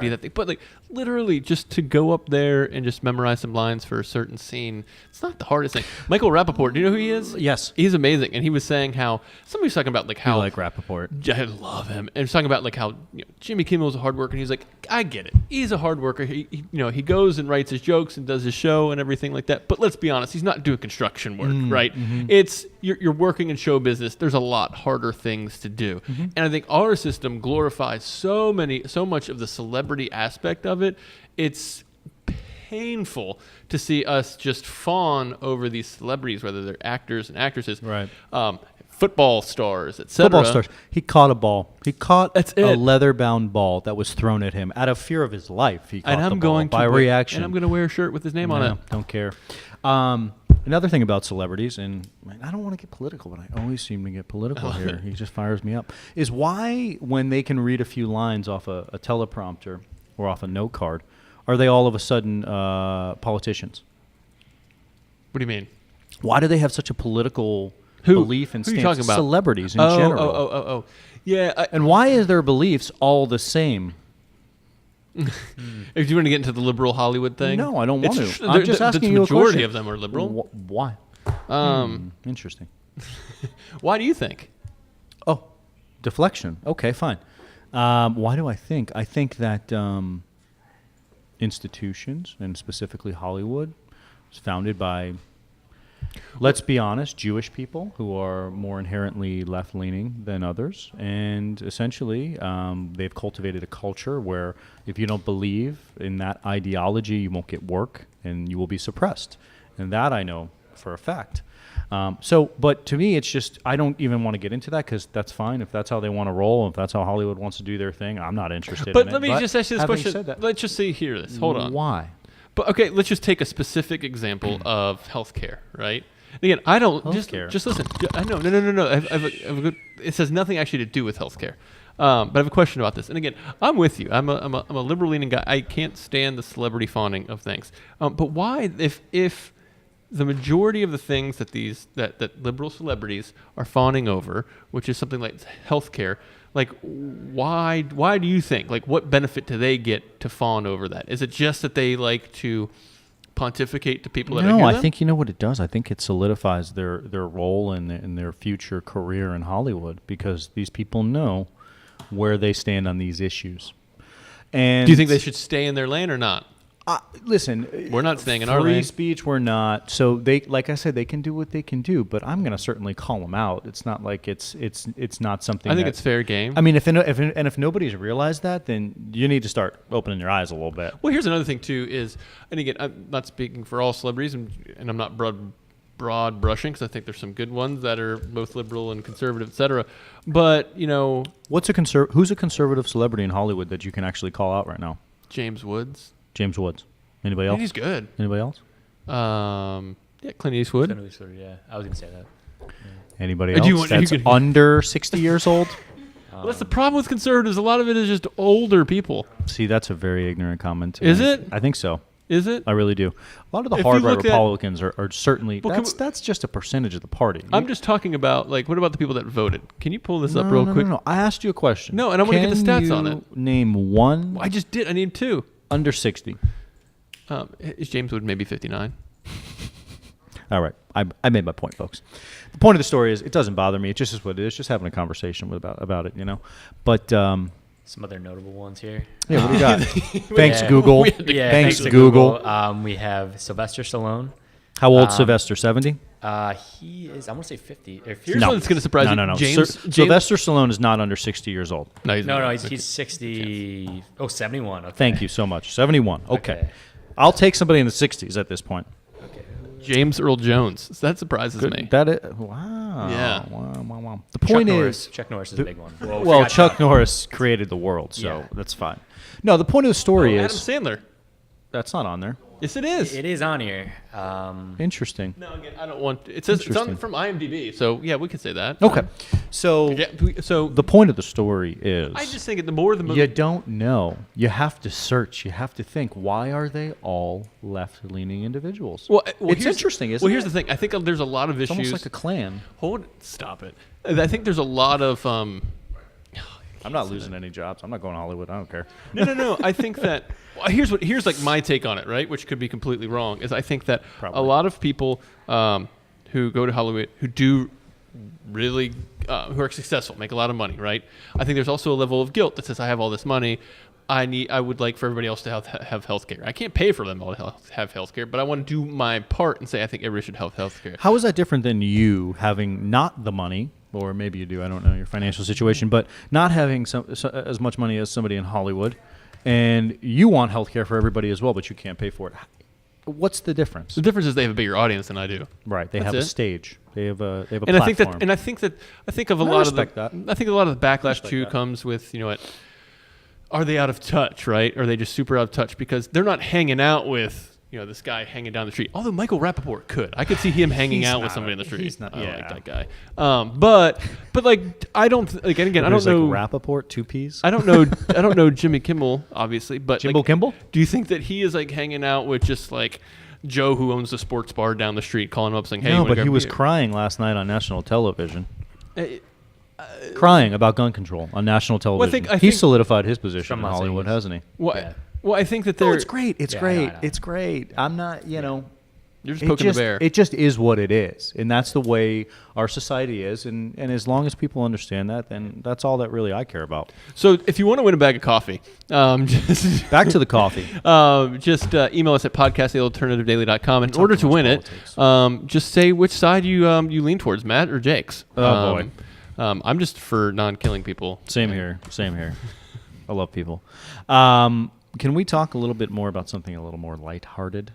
S1: be that thing. But like literally just to go up there and just memorize some lines for a certain scene, it's not the hardest thing. Michael Rappaport, do you know who he is?
S2: Yes.
S1: He's amazing. And he was saying how somebody was talking about like how
S2: I like Rappaport.
S1: I love him. And he's talking about like how Jimmy Kimmel's a hard worker, and he's like, I get it. He's a hard worker. He goes and writes his jokes and does his show and everything like that. But let's be honest, he's not doing construction work, right? It's you're working in show business. There's a lot harder things to do. And I think our system glorifies so much of the celebrity aspect of it. It's painful to see us just fawn over these celebrities, whether they're actors and actresses,
S2: Right.
S1: Football stars, etc.
S2: Football stars. He caught a ball. He caught
S1: That's
S2: a
S1: it.
S2: leather-bound ball that was thrown at him out of fear of his life. He caught
S1: And
S2: the
S1: I'm
S2: ball
S1: going
S2: by
S1: to
S2: reaction.
S1: and I'm going to wear a shirt with his name on
S2: No,
S1: it.
S2: don't care. Another thing about celebrities, and man, I don't want to get political, but I always seem to get political here. He just fires me up. Is why when they can read a few lines off a teleprompter or off a note card, are they all of a sudden politicians?
S1: What do you mean?
S2: Why do they have such a political belief and
S1: Who are you
S2: stance?
S1: talking about?
S2: Celebrities in general.
S1: Oh. Yeah.
S2: And why is their beliefs all the same?
S1: If you want to get into the liberal Hollywood thing,
S2: No, I don't want
S1: it's
S2: to. I'm just asking you a
S1: The majority
S2: question.
S1: of them are liberal.
S2: Why? Interesting.
S1: Why do you think?
S2: Oh, deflection. Okay, fine. Why do I think? I think that institutions, and specifically Hollywood, was founded by, let's be honest, Jewish people who are more inherently left-leaning than others. And essentially, they've cultivated a culture where if you don't believe in that ideology, you won't get work and you will be suppressed. And that I know for a fact. But to me, it's just, I don't even want to get into that because that's fine. If that's how they want to roll, if that's how Hollywood wants to do their thing, I'm not interested
S1: But
S2: in it.
S1: let me just ask you this
S2: having
S1: question.
S2: said that,
S1: Let's just hear this. Hold on.
S2: Why?
S1: But okay, let's just take a specific example of healthcare, right? Again, I don't
S2: Healthcare.
S1: just listen. No. I have a good. It has nothing actually to do with healthcare. But I have a question about this. And again, I'm with you. I'm a liberal leaning guy. I can't stand the celebrity fawning of things. But why, if the majority of the things that that liberal celebrities are fawning over, which is something like healthcare, like why do you think, like what benefit do they get to fawn over that? Is it just that they like to pontificate to people that are
S2: No,
S1: hear
S2: I
S1: them?
S2: think you know what it does. I think it solidifies their role in their future career in Hollywood because these people know where they stand on these issues. And
S1: Do you think they should stay in their lane or not?
S2: Listen,
S1: We're not staying in our
S2: free
S1: lane.
S2: speech. We're not. So they, like I said, they can do what they can do. But I'm going to certainly call them out. It's not like it's not something.
S1: I think
S2: that-
S1: it's fair game.
S2: I mean, if nobody's realized that, then you need to start opening your eyes a little bit.
S1: Well, here's another thing too is, and again, I'm not speaking for all celebrities, and I'm not broad brushing because I think there's some good ones that are both liberal and conservative, etc. But
S2: Who's a conservative celebrity in Hollywood that you can actually call out right now?
S1: James Woods,
S2: James Woods. Anybody
S1: I
S2: else?
S1: think he's good.
S2: Anybody else?
S1: Yeah, Clint Eastwood.
S3: Yeah, I was gonna say that.
S2: Anybody
S1: Do
S2: else
S1: you want-
S2: that's
S1: you could-
S2: under 60 years old?
S1: Well, that's the problem with conservatives. A lot of it is just older people.
S2: See, that's a very ignorant comment. To
S1: Is
S2: make.
S1: it?
S2: I think so.
S1: Is it?
S2: I really do. A lot of the
S1: If you
S2: hard right
S1: look at-
S2: Republicans are certainly
S1: Well,
S2: that's just a percentage of the party.
S1: I'm just talking about, like, what about the people that voted? Can you pull this up
S2: No,
S1: real
S2: no,
S1: quick?
S2: No. I asked you a question.
S1: No, and I wanna get the
S2: Can
S1: stats on
S2: you
S1: it.
S2: Name one
S1: I just did. I need two.
S2: under 60.
S1: Is James Wood maybe 59?
S2: All right. I made my point, folks. The point of the story is it doesn't bother me. It just is what it is. Just having a conversation about it, you know. But
S3: Some other notable ones here.
S2: yeah, what do you got? Thanks,
S3: Yeah.
S2: Google.
S1: We had to-
S3: Yeah,
S2: Thanks,
S3: to
S2: Google.
S3: We have Sylvester Stallone.
S2: How old
S3: Um,
S2: Sylvester? 70?
S3: He is, I want to say 50. Or
S1: Here's one that's going to surprise
S2: no,
S1: you.
S2: no, no.
S1: James,
S2: Sylvester Stallone is not under 60 years old.
S1: No, he's
S3: No,
S1: not.
S3: no, he's 60. Oh, 71. Okay.
S2: Thank you so much. 71. Okay.
S3: Okay.
S2: I'll take somebody in the 60s at this point.
S1: James Earl Jones. That surprises me.
S2: That is, wow.
S1: Yeah.
S2: Wow. The
S3: Chuck
S2: point
S3: Norris.
S2: is,
S3: Chuck Norris is a big one. Whoa,
S2: well,
S3: forgot
S2: Chuck Norris created the world, so
S3: Yeah.
S2: that's fine. No, the point of the story
S1: Adam
S2: is
S1: Sandler.
S2: that's not on there.
S1: Yes, it is.
S3: It is on here.
S2: Interesting.
S1: No, again, I don't want. It says it's on
S2: Interesting.
S1: from IMDb, so yeah, we could say that.
S2: Okay. So
S1: Yeah, so
S2: the point of the story is
S1: I just think the more the movie.
S2: you don't know. You have to search. You have to think, why are they all left-leaning individuals?
S1: Well,
S2: it's
S1: here's-
S2: interesting, isn't
S1: Well, here's
S2: it?
S1: the thing. I think there's a lot of
S2: It's almost
S1: issues.
S2: like a clan.
S1: Stop it. I think there's a lot of.
S2: I'm not losing any jobs. I'm not going to Hollywood. I don't care.
S1: No. I think that here's like my take on it, right? Which could be completely wrong. Is I think that
S2: Probably.
S1: a lot of people who go to Hollywood who do really who are successful, make a lot of money, right? I think there's also a level of guilt that says I have all this money. I would like for everybody else to have health care. I can't pay for them all to have health care, but I want to do my part and say I think everybody should have health care.
S2: How is that different than you having not the money, or maybe you do, I don't know your financial situation, but not having as much money as somebody in Hollywood, and you want health care for everybody as well, but you can't pay for it? What's the difference?
S1: The difference is they have a bigger audience than I do.
S2: Right, they
S1: That's
S2: have a
S1: it.
S2: stage. They have a
S1: And
S2: platform.
S1: I think of a
S2: I
S1: lot of
S2: respect that.
S1: I think a lot of the backlash
S2: respect
S1: too
S2: that.
S1: comes with, you know what, are they out of touch, right? Are they just super out of touch because they're not hanging out with, you know, this guy hanging down the street. Although Michael Rappaport could. I could see him hanging
S2: He's
S1: out with
S2: not
S1: somebody
S2: a-
S1: in the street.
S2: he's not-
S1: I
S2: yeah.
S1: like that guy. But like I don't like, and again, I don't know
S2: Like Rappaport, 2 Ps.
S1: I don't know Jimmy Kimmel, obviously, but
S2: Jimbo
S1: like,
S2: Kimball?
S1: do you think that he is like hanging out with just like Joe who owns the sports bar down the street calling him up saying, hey, you
S2: No,
S1: wanna
S2: but
S1: grab
S2: he
S1: a
S2: was
S1: beer?
S2: crying last night on national television.
S1: Eh,
S2: Crying about gun control on national television.
S1: I
S2: He
S1: think-
S2: solidified his position
S3: From
S2: in
S3: Las
S2: Hollywood,
S3: Vegas.
S2: hasn't he?
S1: Well,
S3: Yeah.
S1: well, I think that
S2: No,
S1: they're
S2: it's great. It's
S3: Yeah, I
S2: great.
S3: know.
S2: It's great. I'm not,
S1: you're just poking the bear.
S2: It just is what it is, and that's the way our society is. And as long as people understand that, then that's all that really I care about.
S1: So if you want to win a bag of coffee, just
S2: Back to the coffee.
S1: just email us at podcast@thealternativedaily.com. In order
S2: too
S1: to
S2: much
S1: win
S2: politics.
S1: it, just say which side you lean towards, Matt or Jake's.
S2: Oh, boy.
S1: I'm just for non-killing people.
S2: Same here. Same here. I love people. Can we talk a little bit more about something a little more lighthearted?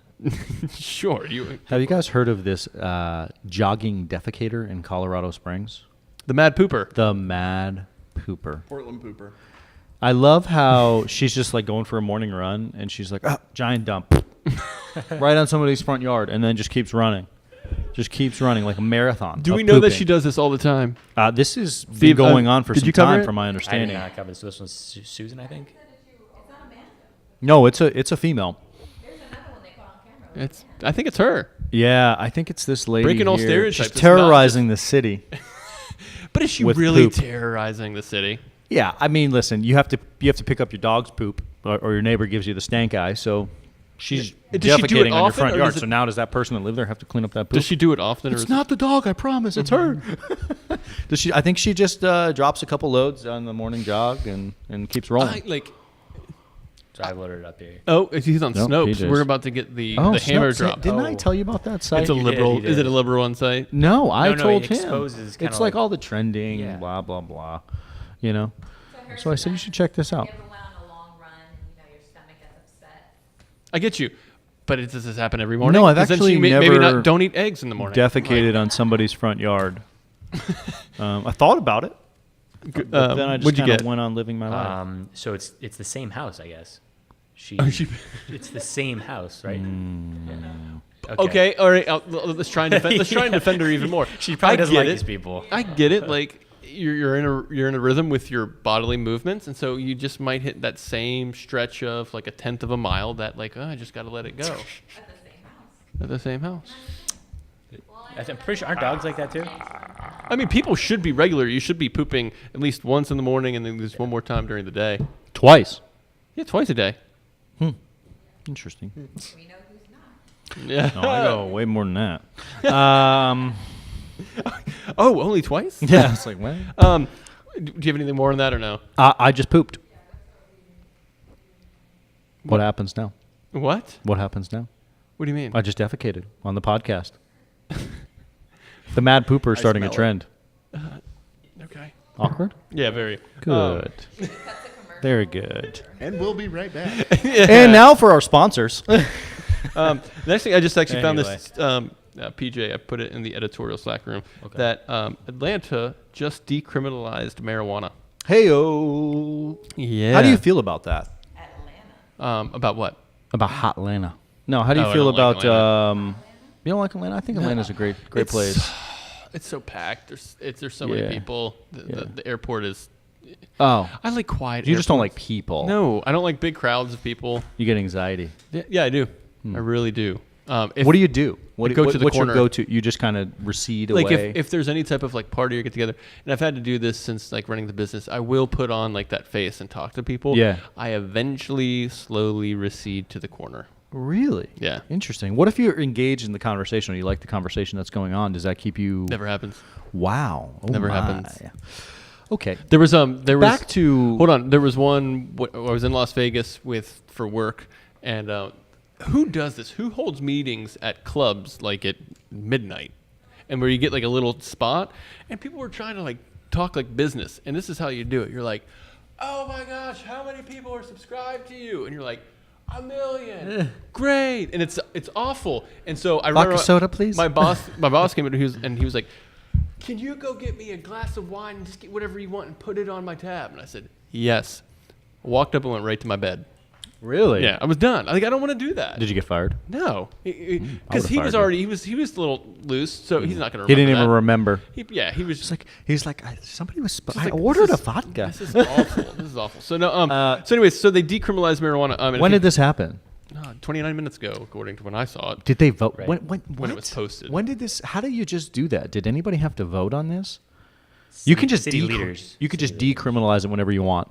S1: Sure.
S2: Have you guys heard of this jogging defecator in Colorado Springs?
S1: The Mad Pooper.
S2: The Mad Pooper.
S4: Portland pooper.
S2: I love how she's just like going for a morning run, and she's like, giant dump. Right on somebody's front yard, and then just keeps running. Just keeps running like a marathon.
S1: Do
S2: of
S1: we know that
S2: pooping.
S1: she does this all the time?
S2: This has been
S1: Steve,
S2: going on for
S1: did
S2: some
S1: you cover
S2: time,
S1: it?
S2: from my
S3: I did
S2: understanding.
S3: not cover this. This one's Susan, I think.
S2: No, it's a female.
S5: There's another one they caught on camera.
S1: I think it's her.
S2: Yeah, I think it's this lady
S1: Breaking all
S2: here.
S1: stereotypes.
S2: She's
S1: It's not
S2: terrorizing the city.
S1: But is she
S2: With
S1: really
S2: poop.
S1: terrorizing the city?
S2: Yeah, I mean, listen, you have to pick up your dog's poop, or your neighbor gives you the stank eye. So she's
S1: Does she do it
S2: defecating on your
S1: often,
S2: front
S1: or
S2: yard.
S1: does it-
S2: So now does that person that live there have to clean up that poop?
S1: Does she do it often? or
S2: It's
S1: is
S2: not the dog, I promise. It's her. Does she? I think she just drops a couple loads on the morning jog and keeps rolling.
S3: So I loaded it up here.
S1: Oh, he's on
S2: Nope,
S1: Snopes.
S2: PJs.
S1: We're about to get the
S2: Oh,
S1: hammer
S2: Snopes,
S1: drop.
S2: Didn't I
S3: Oh.
S2: tell you about that site?
S1: It's a
S3: He did,
S1: liberal.
S3: he
S1: Is it
S3: did.
S1: a liberal on site?
S2: No, I
S3: No,
S2: told
S3: it
S2: him.
S3: exposes kinda
S2: It's like
S3: like-
S2: all the trending,
S3: Yeah.
S2: blah blah blah. You know.
S5: her
S2: So I said you
S5: stomach-
S2: should check this out.
S5: You ever went on a long run and you know your stomach gets upset?
S1: I get you, but does this happen every morning?
S2: No, I've
S1: 'Cause then
S2: actually
S1: she maybe
S2: never
S1: not. Don't eat eggs in the morning.
S2: Defecated on somebody's front yard. I thought about it, but then I just
S1: what'd you
S2: kind
S1: get?
S2: of went on living my life.
S3: So it's the same house, I guess.
S1: Oh, she-
S3: It's the same house, right?
S1: Okay, all right. Let's try and defend. Let's try and defend her even more.
S3: She probably
S1: I
S3: doesn't
S1: get
S3: like
S1: it.
S3: these people.
S1: I get it. Like you're in a rhythm with your bodily movements, and so you just might hit that same stretch of like a tenth of a mile that like I just got to let it go
S5: At the same house.
S1: at the same house.
S3: I'm pretty sure, aren't dogs like that too?
S1: I mean, people should be regular. You should be pooping at least once in the morning, and then there's one more time during the day.
S2: Twice.
S1: Yeah, twice a day.
S2: Interesting.
S5: We know who's not.
S1: Yeah.
S2: No, I go way more than that.
S1: Oh, only twice?
S2: Yeah, it's like what?
S1: Do you have anything more on that or no?
S2: I just pooped. What happens now?
S1: What?
S2: What happens now?
S1: What do you mean?
S2: I just defecated on the podcast. The Mad Pooper is starting a
S4: smell it.
S2: trend.
S1: Okay.
S2: Awkward?
S1: Yeah, very.
S2: Good.
S5: Cuts a commercial.
S2: Very good.
S4: And we'll be right back.
S2: And now for our sponsors.
S1: Next thing, I just actually found
S2: Anyway.
S1: this. PJ, I put it in the editorial Slack room that Atlanta just decriminalized marijuana.
S2: Hey-o.
S1: Yeah.
S2: How do you feel about that?
S5: Atlanta.
S1: About what?
S2: About Hot Atlanta. No, how do you
S1: Oh, I
S2: feel
S1: don't like
S2: about
S1: Atlanta.
S2: you don't like Atlanta? I think Atlanta's a great
S1: It's-
S2: place.
S1: It's so packed. There's so
S2: Yeah.
S1: many people. The airport is.
S2: Oh.
S1: I like quiet.
S2: You just don't
S1: airports.
S2: like people.
S1: No, I don't like big crowds of people.
S2: You get anxiety.
S1: Yeah, I do. I really do.
S2: What do you do?
S1: Go to the
S2: what's
S1: corner.
S2: your go-to? You just kind of recede
S1: Like
S2: away?
S1: if there's any type of like party or get together, and I've had to do this since like running the business, I will put on like that face and talk to people.
S2: Yeah.
S1: I eventually slowly recede to the corner.
S2: Really?
S1: Yeah.
S2: Interesting. What if you're engaged in the conversation or you like the conversation that's going on? Does that keep you...
S1: Never happens.
S2: Wow. Oh
S1: Never
S2: my.
S1: happens.
S2: Okay.
S1: There was
S2: Back to...
S1: Hold on. There was one. I was in Las Vegas for work, and who does this? Who holds meetings at clubs like at midnight, and where you get like a little spot, and people were trying to like talk like business, and this is how you do it. You're like, oh my gosh, how many people are subscribed to you? And you're like, 1 million. Great. And it's awful. And so I remember
S2: Vodka soda, please.
S1: My boss came in and he was like, can you go get me a glass of wine and just get whatever you want and put it on my tab? And I said, yes. I walked up and went right to my bed.
S2: Really?
S1: Yeah, I was done. I don't want to do that.
S2: Did you get fired?
S1: No, because
S2: would've
S1: he was
S2: fired
S1: already he was a little loose, so he's not going to.
S2: He didn't even remember.
S1: He was just
S2: He's like, somebody was... I
S1: like,
S2: ordered
S1: this
S2: a vodka.
S1: This is awful. This is awful. So no. So anyways, so they decriminalized marijuana. And
S2: When did this happen?
S1: 29 minutes ago, according to when I saw it.
S2: Did they vote?
S3: Right.
S2: When
S1: When it was posted.
S2: When did this... How do you just do that? Did anybody have to vote on this? You can just
S3: City leaders.
S2: You could just decriminalize it whenever you want.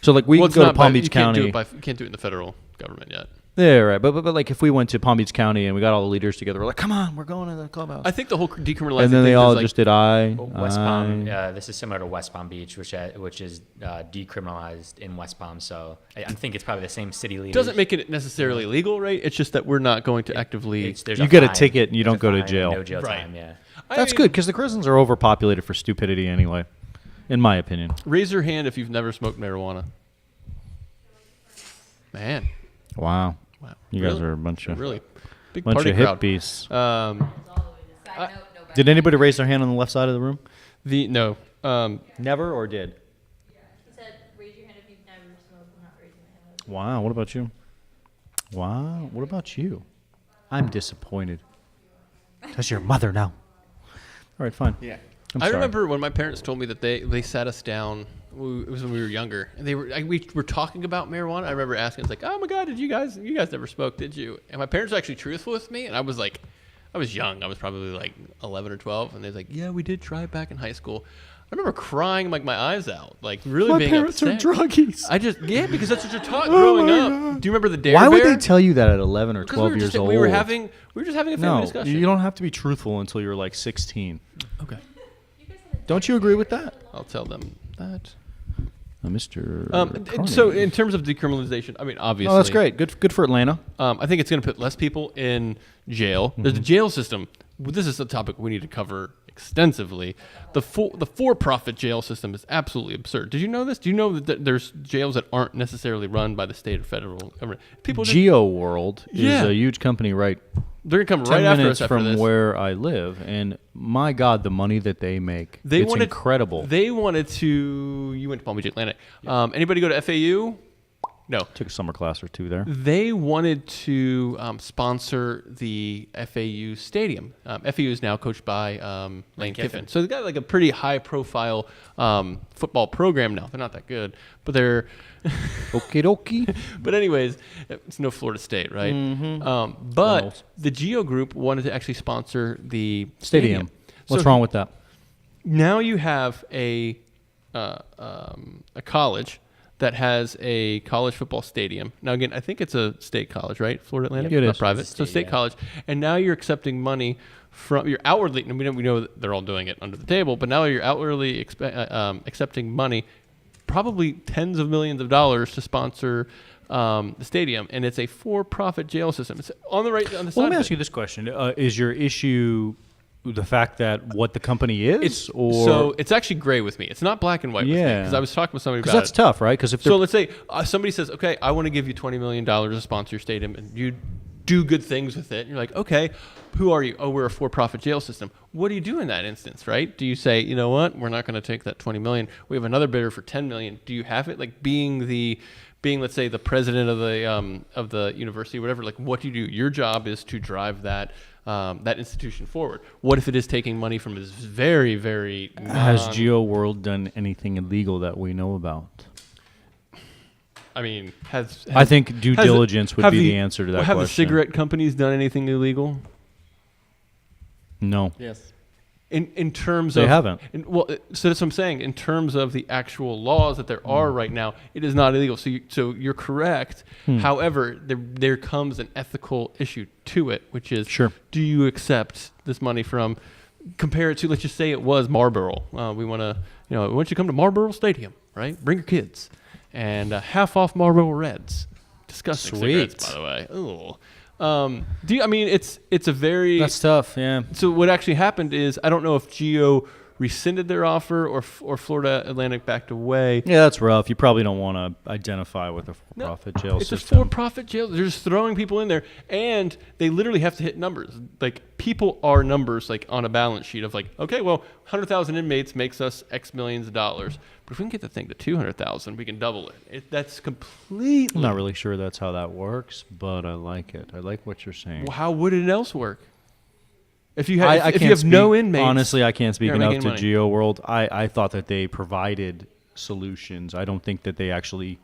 S2: So like we
S1: Well,
S2: can
S1: it's
S2: go to
S1: not
S2: Palm
S1: by-
S2: Beach
S1: you can't
S2: County.
S1: You can't do it in the federal government yet.
S2: Yeah, right. But like if we went to Palm Beach County and we got all the leaders together, we're like, come on, we're going to the clubhouse.
S1: I think the whole decriminalizing
S2: And then
S1: thing
S2: they
S1: is
S2: all
S1: like,
S2: just did I.
S3: West Palm. This is similar to West Palm Beach, which is decriminalized in West Palm. So I think it's probably the same city leaders.
S1: doesn't make it necessarily legal, right? It's just that we're not going to actively.
S3: There's
S2: You get a
S3: fine.
S2: ticket and you
S3: There's
S2: don't go to
S3: fine and
S2: jail.
S3: No jail
S1: Right.
S3: time. Yeah.
S2: That's good because the prisons are overpopulated for stupidity anyway, in my opinion.
S1: Raise your hand if you've never smoked marijuana. Man,
S2: Wow.
S1: wow.
S2: You guys are a bunch of
S1: really big
S2: bunch
S1: party
S2: of
S1: crowd.
S2: hippies.
S5: Side note, nobody.
S2: Did anybody raise their hand on the left side of the room?
S1: No.
S2: Never or did?
S5: He said, raise your hand if you've never smoked. I'm not raising my hand.
S2: Wow. What about you? Wow. What about you? I'm disappointed. Does your mother know? All right, fine.
S4: Yeah.
S1: I remember when my parents told me that they sat us down. It was when we were younger, and we were talking about marijuana. I remember asking, "It's like, oh my god, you guys never smoked, did you?" And my parents were actually truthful with me, and I was like, I was young. I was probably like 11 or 12, and they're like, "Yeah, we did try it back in high school." I remember crying like my eyes out, like really
S2: My
S1: being
S2: parents are
S1: upset.
S2: druggies.
S1: Because that's what you're taught growing up. Do you remember the Dare
S2: Why
S1: Bear?
S2: would they tell you that at 11 or
S1: Because
S2: 12 years old?
S1: we were just having a family
S2: No,
S1: discussion.
S2: you don't have to be truthful until you're like 16.
S1: Okay,
S2: Don't you agree with that?
S1: I'll tell them that.
S2: Mr.
S1: So
S2: Carney.
S1: in terms of decriminalization, I mean, obviously,
S2: Oh, that's great. Good for Atlanta.
S1: I think it's going to put less people in jail. There's the jail system. This is a topic we need to cover extensively. The for-profit jail system is absolutely absurd. Did you know this? Do you know that there's jails that aren't necessarily run by the state or federal government? People just,
S2: Geo World
S1: Yeah.
S2: is a huge company right
S1: they're going to come
S2: 10
S1: right after
S2: minutes
S1: us after
S2: from
S1: this.
S2: where I live, and my God, the money that they make, it's incredible.
S1: They wanted to. You went to Palm Beach, Atlantic. Anybody go to FAU? No.
S2: Took a summer class or two there.
S1: They wanted to sponsor the FAU stadium. FAU is now coached by Lane Kiffin. So they've got like a pretty high-profile football program now. They're not that good, but they're...
S2: Okie dokie.
S1: But anyways, it's no Florida State, right?
S2: Mm-hmm.
S1: But the Geo Group wanted to actually sponsor the
S2: Stadium. What's
S1: So
S2: wrong with that?
S1: now you have a college that has a college football stadium. Now, again, I think it's a state college, right? Florida Atlantic?
S2: It
S1: Not
S2: is.
S1: private.
S3: It's a
S1: So
S3: state,
S1: state
S3: yeah.
S1: college. And now you're accepting money from, you're outwardly, and we know that they're all doing it under the table, but now you're outwardly accepting money, probably tens of millions of dollars to sponsor the stadium. And it's a for-profit jail system. It's on the side.
S2: Well, let me
S1: of
S2: ask
S1: it.
S2: you this question: is your issue the fact that what the company is,
S1: So it's actually gray with me. It's not black and white with me.
S2: Yeah.
S1: Because I was talking with somebody
S2: because
S1: about
S2: that's
S1: it.
S2: tough, right? Because if
S1: So let's say somebody says, okay, I want to give you $20 million to sponsor your stadium, and you do good things with it. And you're like, okay, who are you? Oh, we're a for-profit jail system. What do you do in that instance, right? Do you say, you know what, we're not going to take that $20 million. We have another bidder for $10 million. Do you have it? Like being let's say the president of the university, whatever. Like, what do you do? Your job is to drive that institution forward. What if it is taking money from this very, very
S2: has Geo World done anything illegal that we know about?
S1: I mean,
S2: I think due
S1: has
S2: diligence would
S1: have
S2: be the answer to that
S1: have
S2: question.
S1: the cigarette companies done anything illegal?
S2: No.
S4: Yes.
S1: In terms
S2: They
S1: of
S2: haven't.
S1: So that's what I'm saying. In terms of the actual laws that there are right now, it is not illegal. So you're correct. However, there comes an ethical issue to it, which is do you accept this money from? Compare it to, let's just say it was Marlboro. We want to, why don't you come to Marlboro Stadium, right? Bring your kids, and half off Marlboro Reds. Disgusting cigarettes, by the way. Ooh. I mean, it's a very...
S2: That's tough, yeah.
S1: So what actually happened is, I don't know if Geo rescinded their offer or Florida Atlantic backed away.
S2: Yeah, that's rough. You probably don't want to identify with a for-profit jail
S1: It's
S2: system.
S1: a for-profit jail. They're just throwing people in there, and they literally have to hit numbers. Like, people are numbers, like, on a balance sheet of, like, okay, well, 100,000 inmates makes us X millions of dollars. But if we can get the thing to 200,000, we can double it. That's completely...
S2: I'm not really sure that's how that works, but I like it. I like what you're saying.
S1: Well, how would it else work? If you
S2: I
S1: have, if
S2: can't
S1: you have
S2: speak,
S1: no inmates...
S2: Honestly, I can't speak
S1: you're
S2: enough
S1: making
S2: to
S1: money.
S2: Geo World. I thought that they provided solutions. I don't think that they actually...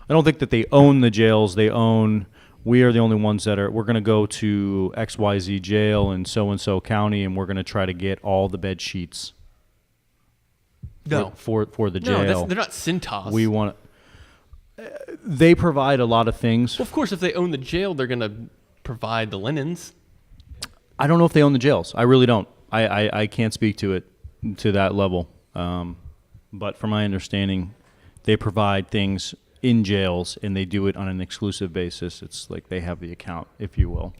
S2: I don't think that they own the jails. They own... We are the only ones that are... We're going to go to XYZ jail in so-and-so county, and we're going to try to get all the bed sheets for the jail.
S1: No, they're not Cintas.
S2: We want... They provide a lot of things.
S1: Well, of course, if they own the jail, they're going to provide the linens.
S2: I don't know if they own the jails. I really don't. I can't speak to it to that level. But from my understanding, they provide things in jails, and they do it on an exclusive basis. It's like they have the account, if you will.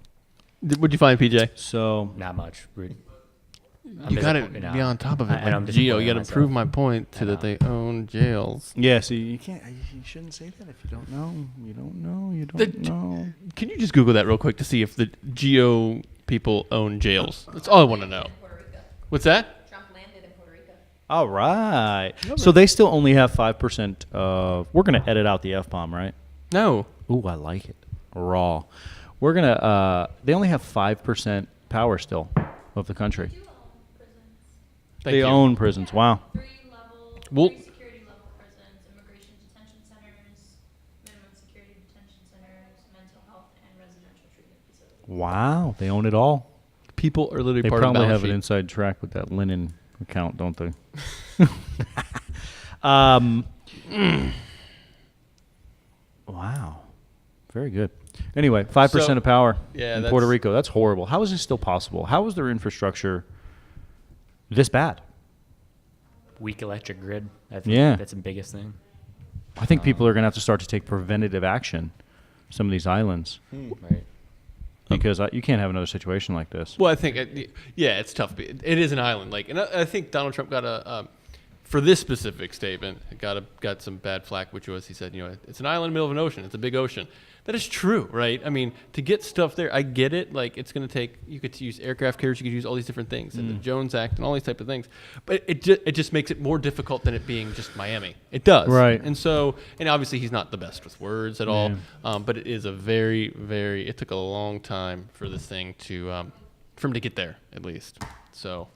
S1: What'd you find, PJ?
S2: So
S3: Not much.
S1: You got to be on top of it.
S3: I'm
S1: Like Geo,
S3: disappointed
S1: you got to
S3: myself.
S1: prove my point to that they own jails.
S2: yeah, so you can't. You shouldn't say that if you don't know. You don't know. You don't know.
S1: Can you just Google that real quick to see if the Geo people own jails? That's all I want to know.
S5: Puerto Rico.
S1: What's that?
S5: Trump landed in Puerto Rico.
S2: All right. So they still only have 5% of. We're gonna edit out the F-bomb, right?
S1: No.
S2: Ooh, I like it. Raw. We're gonna. They only have 5% power still of the country.
S5: Do own prisons.
S1: Thank
S2: They
S1: you.
S2: own prisons. Wow.
S5: Three
S1: Well-
S5: security level prisons, immigration detention centers, minimum security detention centers, mental health, and residential treatment facilities.
S2: Wow. They own it all.
S1: People are literally
S2: They
S1: part of the
S2: probably
S1: balance
S2: have an
S1: sheet.
S2: inside track with that linen account, don't they? Wow. Very good. Anyway, 5%
S1: So-
S2: of power
S1: Yeah,
S2: in
S1: that's-
S2: Puerto Rico. That's horrible. How is this still possible? How is their infrastructure this bad?
S3: Weak electric grid. I think
S2: Yeah.
S3: that's the biggest thing.
S2: I think people are going to have to start to take preventative action some of these islands
S3: Right.
S2: because you can't have another situation like this.
S1: Well, I think, it's tough. It is an island. Like, and I think Donald Trump got for this specific statement, got some bad flack, which was he said, it's an island in the middle of an ocean. It's a big ocean. That is true, right? I mean, to get stuff there, I get it. Like, it's going to take, you could use aircraft carriers, you could use all these different things, and the Jones Act and all these type of things. But it just makes it more difficult than it being just Miami. It does.
S2: Right.
S1: And so, and obviously he's not the best with words at all, but it is a very, very, it took a long time for this thing for him to get there, at least. So.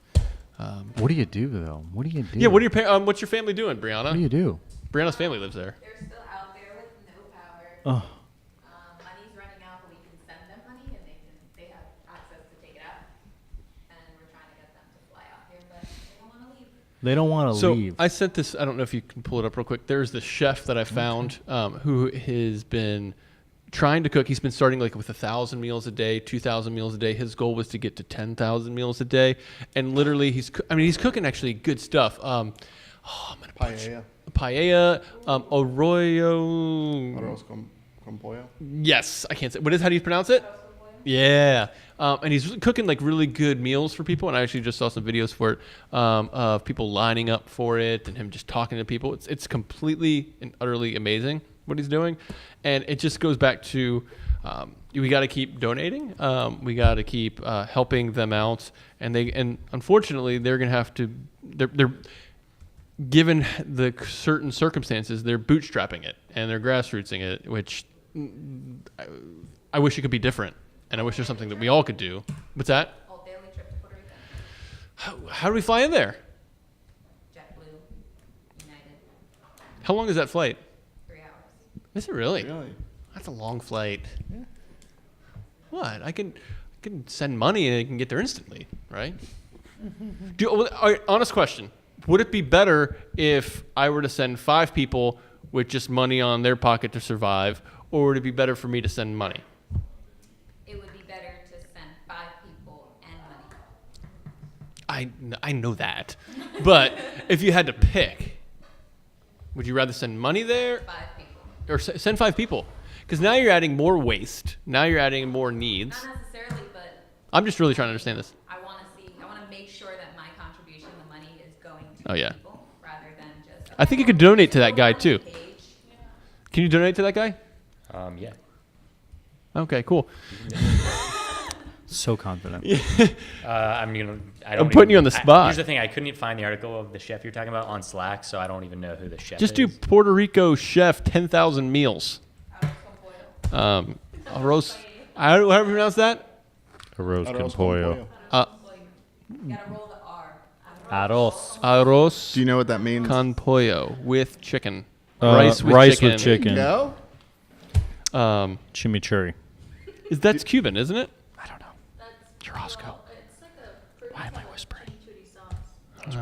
S2: What do you do, though? What do you do?
S1: Yeah, what's your family doing, Brianna?
S2: What do you do?
S1: Brianna's family lives there.
S5: They're still out there with no power.
S2: Oh,
S5: Money's running out, but we can send them money, and they have access to take it out. And we're trying to get them to fly out here, but they don't want to leave.
S2: they don't want to
S1: So
S2: leave.
S1: I sent this. I don't know if you can pull it up real quick. There's this chef that I found who has been trying to cook. He's been starting like with 1,000 meals a day, 2,000 meals a day. His goal was to get to 10,000 meals a day, and literally he's cooking actually good stuff. I'm gonna paella, arroyo.
S4: Arroz con pollo.
S1: Yes, I can't say. How do you pronounce it? Yeah. And he's cooking like really good meals for people. And I actually just saw some videos for it of people lining up for it and him just talking to people. It's completely and utterly amazing what he's doing. And it just goes back to we got to keep donating. We got to keep helping them out. And unfortunately, they're going to have to. They're given the certain circumstances, they're bootstrapping it and they're grassrootsing it, which I wish it could be different. And I wish there's something that we all could do. What's that?
S5: All daily trip to Puerto Rico.
S1: How do we fly in there?
S5: JetBlue, United,
S1: How long is that flight?
S5: 3 hours.
S1: Is it really?
S4: Really?
S1: That's a long flight. What? I can send money and I can get there instantly, right? All right, honest question. Would it be better if I were to send 5 people with just money on their pocket to survive, or would it be better for me to send money?
S5: It would be better to send 5 people and money.
S1: I know that. But if you had to pick, would you rather send money there
S5: 5 people.
S1: or send 5 people? Because now you're adding more waste. Now you're adding more needs.
S5: Not necessarily, but
S1: I'm just really trying to understand this.
S5: I want to make sure that my contribution, the money, is going to
S1: Oh, yeah.
S5: people rather than just.
S1: I think you could donate to that
S5: Go
S1: guy,
S5: on
S1: too.
S5: the page.
S1: Can you donate to that guy?
S3: Yeah.
S1: Okay, cool.
S2: So confident.
S3: I don't
S1: I'm putting you on the spot.
S3: Here's the thing: I couldn't even find the article of the chef you're talking about on Slack, so I don't even know who the chef
S1: Just
S3: is.
S1: do Puerto Rico chef 10,000 meals. Arroz. How do you pronounce that?
S2: Arroz
S4: Arroz con
S2: con pollo.
S4: pollo.
S5: You gotta roll the R.
S2: Arroz.
S1: Arroz
S4: Do you know what that means?
S1: con pollo with chicken.
S2: Rice with chicken.
S4: Go.
S2: Chimichurri.
S1: That's Cuban, isn't it?
S2: I don't know.
S6: Churrasco. It's like a fruity
S2: Why am I
S6: salad,
S2: whispering?
S6: chimichurri sauce.
S2: That's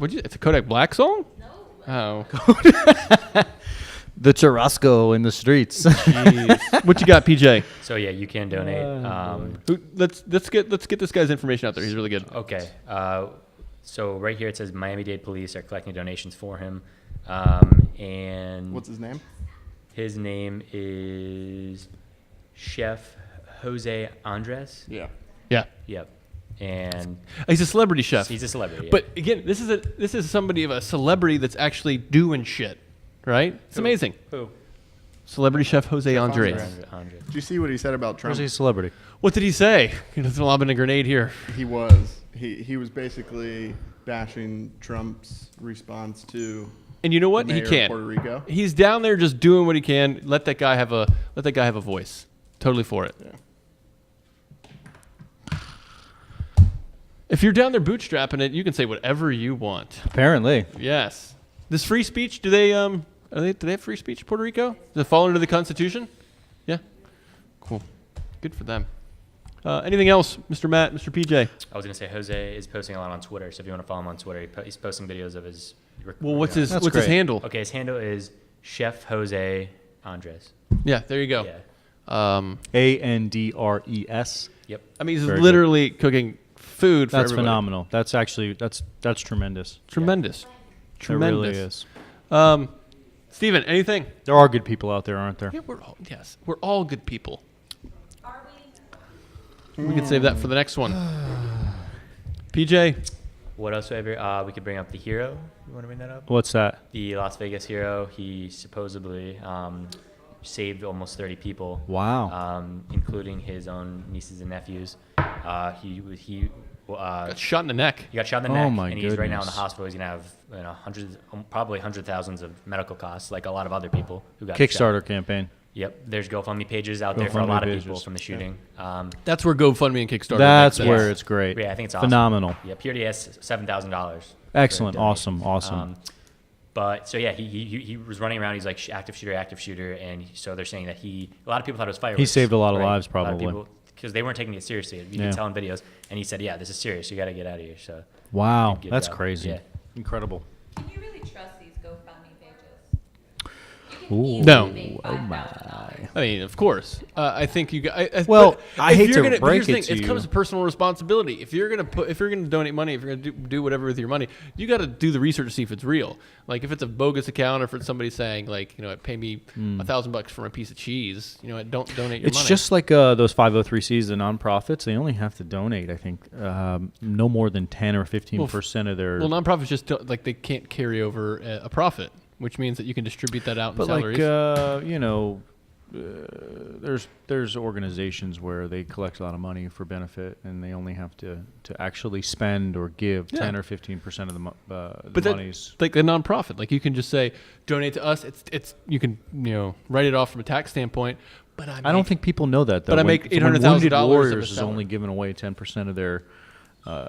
S2: weird.
S1: It's a Kodak Black song?
S6: No,
S1: Oh.
S2: The churrasco in the streets.
S1: Jeez. What you got, PJ?
S3: So yeah, you can donate.
S1: Let's get this guy's information out there. He's really good.
S3: Okay. So right here it says Miami-Dade police are collecting donations for him, and
S4: What's his name?
S3: his name is Chef Jose Andres.
S4: Yeah.
S1: Yeah.
S3: Yep. And
S1: He's a celebrity chef.
S3: he's a celebrity. Yeah.
S1: But again, this is somebody of a celebrity that's actually doing shit, right? It's amazing.
S3: who?
S1: Celebrity chef Jose Andres.
S3: Andres.
S4: Did you see what he said about Trump?
S2: Where's he a celebrity?
S1: What did he say? He's lobbing a grenade here.
S4: He was. He was basically bashing Trump's response to
S1: And you know what?
S4: the
S1: He
S4: mayor of
S1: can.
S4: Puerto Rico.
S1: He's down there just doing what he can. Let that guy have a voice. Totally for it.
S4: Yeah.
S1: If you're down there bootstrapping it, you can say whatever you want.
S2: Apparently.
S1: Yes. This free speech, do they have free speech in Puerto Rico? Does it fall under the Constitution? Yeah. Cool. Good for them. Anything else, Mr. Matt, Mr. PJ?
S3: I was gonna say Jose is posting a lot on Twitter, so if you want to follow him on Twitter, he's posting videos of his.
S1: Well, what's his
S2: That's
S1: his
S2: great.
S1: handle?
S3: Okay, his handle is Chef Jose Andres.
S1: Yeah, there you go.
S3: Yeah.
S2: Andres.
S3: Yep.
S1: I mean, he's
S2: Very
S1: literally cooking food for
S2: That's
S1: everybody.
S2: phenomenal. That's actually that's tremendous.
S1: Tremendous.
S2: It
S1: Tremendous.
S2: really is.
S1: Steven, anything?
S2: There are good people out there, aren't there?
S1: Yeah, we're all good people.
S5: Are we?
S1: We can save that for the next one. PJ,
S3: What else do I have? We could bring up the hero. You want to bring that up?
S2: What's that?
S3: The Las Vegas hero. He supposedly saved almost 30 people.
S2: Wow.
S3: Including his own nieces and nephews. He
S1: got shot in the neck.
S3: He got shot in the
S2: Oh
S3: neck,
S2: my
S3: and he's right now in the
S2: goodness.
S3: hospital. He's gonna have hundreds, probably hundred thousands of medical costs, like a lot of other people who got
S2: Kickstarter
S3: shot.
S2: campaign.
S3: Yep, there's GoFundMe pages out there for a
S2: GoFundMe
S3: lot of
S2: pages.
S3: people from the shooting.
S1: That's where GoFundMe and Kickstarter.
S2: That's
S1: makes
S2: where
S1: sense.
S2: it's great.
S3: Yeah, I think it's awesome.
S2: Phenomenal.
S3: Yep, he already has $7,000.
S2: Excellent. Awesome.
S3: But so yeah, he was running around. He's like active shooter, and so they're saying that a lot of people thought it was fireworks.
S2: He saved a lot of
S3: right?
S2: lives,
S3: A lot of
S2: probably.
S3: people, because they weren't taking it seriously. You
S2: Yeah.
S3: can tell in videos, and he said, "Yeah, this is serious. You got to get out of here." So
S2: Wow.
S3: good
S2: That's
S3: job.
S2: crazy.
S3: Yeah.
S2: Incredible.
S5: Can you really trust these GoFundMe pages? You can
S2: Ooh.
S5: easily
S1: No.
S5: make
S2: Oh my.
S5: $5,000.
S1: I mean, of course. I think you guys.
S2: Well, I hate to break
S1: here's the
S2: it
S1: thing,
S2: to
S1: it comes
S2: you.
S1: to personal responsibility. If you're gonna donate money, if you're gonna do whatever with your money, you got to do the research to see if it's real. Like if it's a bogus account, or if it's somebody saying like, pay me $1,000 for a piece of cheese, don't donate your
S2: It's
S1: money.
S2: just like those 503Cs, the nonprofits. They only have to donate, I think, no more than 10 or 15% of their.
S1: well, nonprofits just don't, like they can't carry over a profit, which means that you can distribute that out in
S2: but
S1: salaries.
S2: there's organizations where they collect a lot of money for benefit, and they only have to actually spend or give
S1: Yeah.
S2: 10 or 15% of the
S1: But
S2: monies.
S1: like the nonprofit, like you can just say donate to us. It's you can write it off from a tax standpoint. But
S2: I don't think people know that, though.
S1: But I
S2: When-
S1: make
S2: when
S1: $800,000
S2: Wounded
S1: of a
S2: Warriors is
S1: salary.
S2: only giving away 10% of their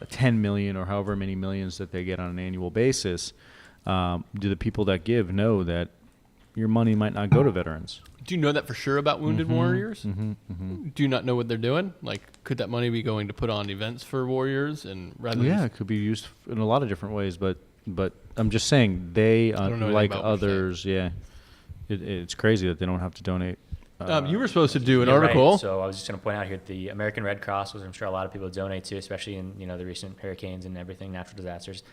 S2: 10 million or however many millions that they get on an annual basis. Do the people that give know that your money might not go to veterans.
S1: Do you know that for sure about Wounded Warriors?
S2: Mm-hmm.
S1: Do you not know what they're doing? Like, could that money be going to put on events for warriors and rather?
S2: Yeah,
S1: than
S2: it could be used in a lot of different ways, but I'm just saying they,
S1: don't know anything
S2: like
S1: about what you're
S2: others, it's crazy that they don't have to donate.
S1: You were supposed to do an
S3: You're right.
S1: article.
S3: So I was just going to point out here the American Red Cross, which I'm sure a lot of people donate to, especially in the recent hurricanes and everything, natural disasters.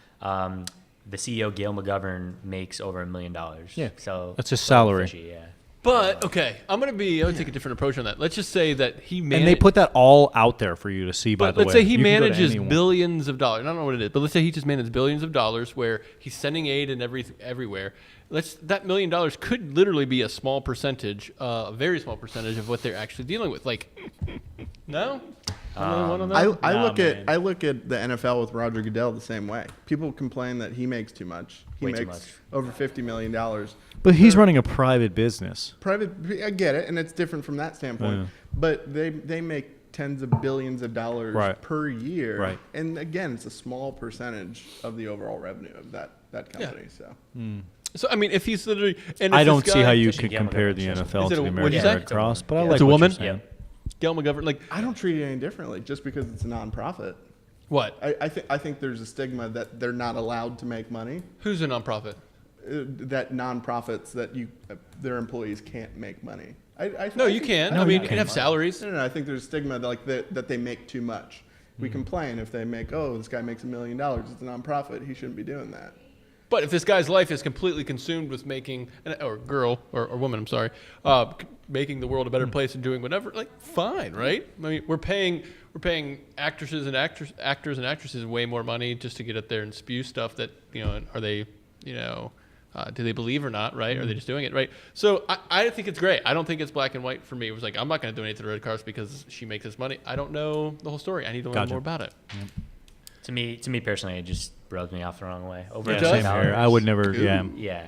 S3: The CEO Gail McGovern makes over $1 million.
S2: Yeah.
S3: So
S2: That's his salary.
S3: fishy, yeah.
S1: But okay, I would take a different approach on that. Let's just say that he
S2: And they put that all out there for you to see, by
S1: But
S2: the way.
S1: let's say he
S2: You can go to
S1: manages
S2: anyone.
S1: billions of dollars. I don't know what it is, but let's say he just manages billions of dollars where he's sending aid and everywhere. That $1 million could literally be a small percentage, a very small percentage of what they're actually dealing with. Like, no? Another one on that?
S4: I
S2: Nah,
S4: look
S2: man.
S4: at the NFL with Roger Goodell the same way. People complain that he makes too much. He
S3: Way too
S4: makes
S3: much.
S4: over $50 million.
S2: But he's running a private business.
S4: Private, I get it, and it's different from that standpoint.
S2: Yeah.
S4: But they make tens of billions of dollars
S2: Right.
S4: per year.
S2: Right.
S4: And again, it's a small percentage of the overall revenue of that company. So
S1: So, I mean, if he's literally. And if
S2: I
S1: this
S2: don't see
S1: guy-
S2: how you
S3: Especially
S2: could
S3: Gail
S2: compare
S3: McGovern,
S2: the
S3: she's-
S2: NFL
S1: Is it
S2: to
S1: a-
S2: the
S1: what'd you
S2: American
S1: say?
S2: Red Cross, but I
S3: Yeah.
S2: like
S1: It's a
S2: what
S1: woman?
S2: you're saying.
S1: Gail McGovern, like,
S4: I don't treat it any differently just because it's a nonprofit.
S1: what?
S4: I think there's a stigma that they're not allowed to make money.
S1: Who's a nonprofit?
S4: That nonprofits their employees can't make money.
S1: No, you can.
S2: No,
S1: I mean,
S2: you
S1: you can have salaries.
S4: No, I think there's a stigma that they make too much. We complain if they make, this guy makes $1 million. It's a nonprofit. He shouldn't be doing that.
S1: But if this guy's life is completely consumed with making, or girl, or woman, I'm sorry, making the world a better place and doing whatever, like, fine, right? I mean, we're paying actors and actresses way more money just to get up there and spew stuff that, are they, do they believe or not, right? Are they just doing it, right? So I think it's great. I don't think it's black and white for me. It was like, I'm not going to donate to the Red Cross because she makes this money. I don't know the whole story. I need to learn
S2: Gotcha.
S1: more about it.
S3: To me personally, it just rubs me off the wrong way. Over
S1: It
S3: $1
S1: does?
S3: million.
S2: Same here. I would never,
S4: Cool.
S3: Yeah.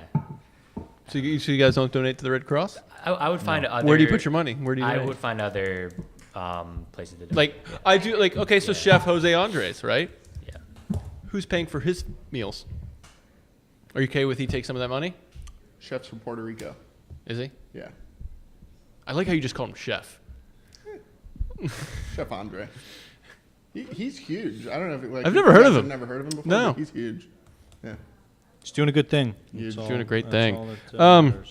S1: So you guys don't donate to the Red Cross?
S3: I would find other.
S1: Where do you put your money? Where do you
S3: I
S1: donate?
S3: would find other places to donate.
S1: Like, I do, like, okay, so
S3: Yeah.
S1: Chef Jose Andres, right?
S3: Yeah.
S1: Who's paying for his meals? Are you okay with he takes some of that money?
S4: Chefs from Puerto Rico.
S1: Is he?
S4: Yeah.
S1: I like how you just call him Chef.
S4: Chef Andre. He's huge. I don't know if
S1: I've never heard of
S4: I've
S1: him.
S4: never heard of him before.
S1: No.
S4: But he's huge. Yeah.
S2: He's doing a good thing.
S4: He's
S2: That's
S1: doing a great
S2: that's
S1: thing.
S2: all that,
S1: Um,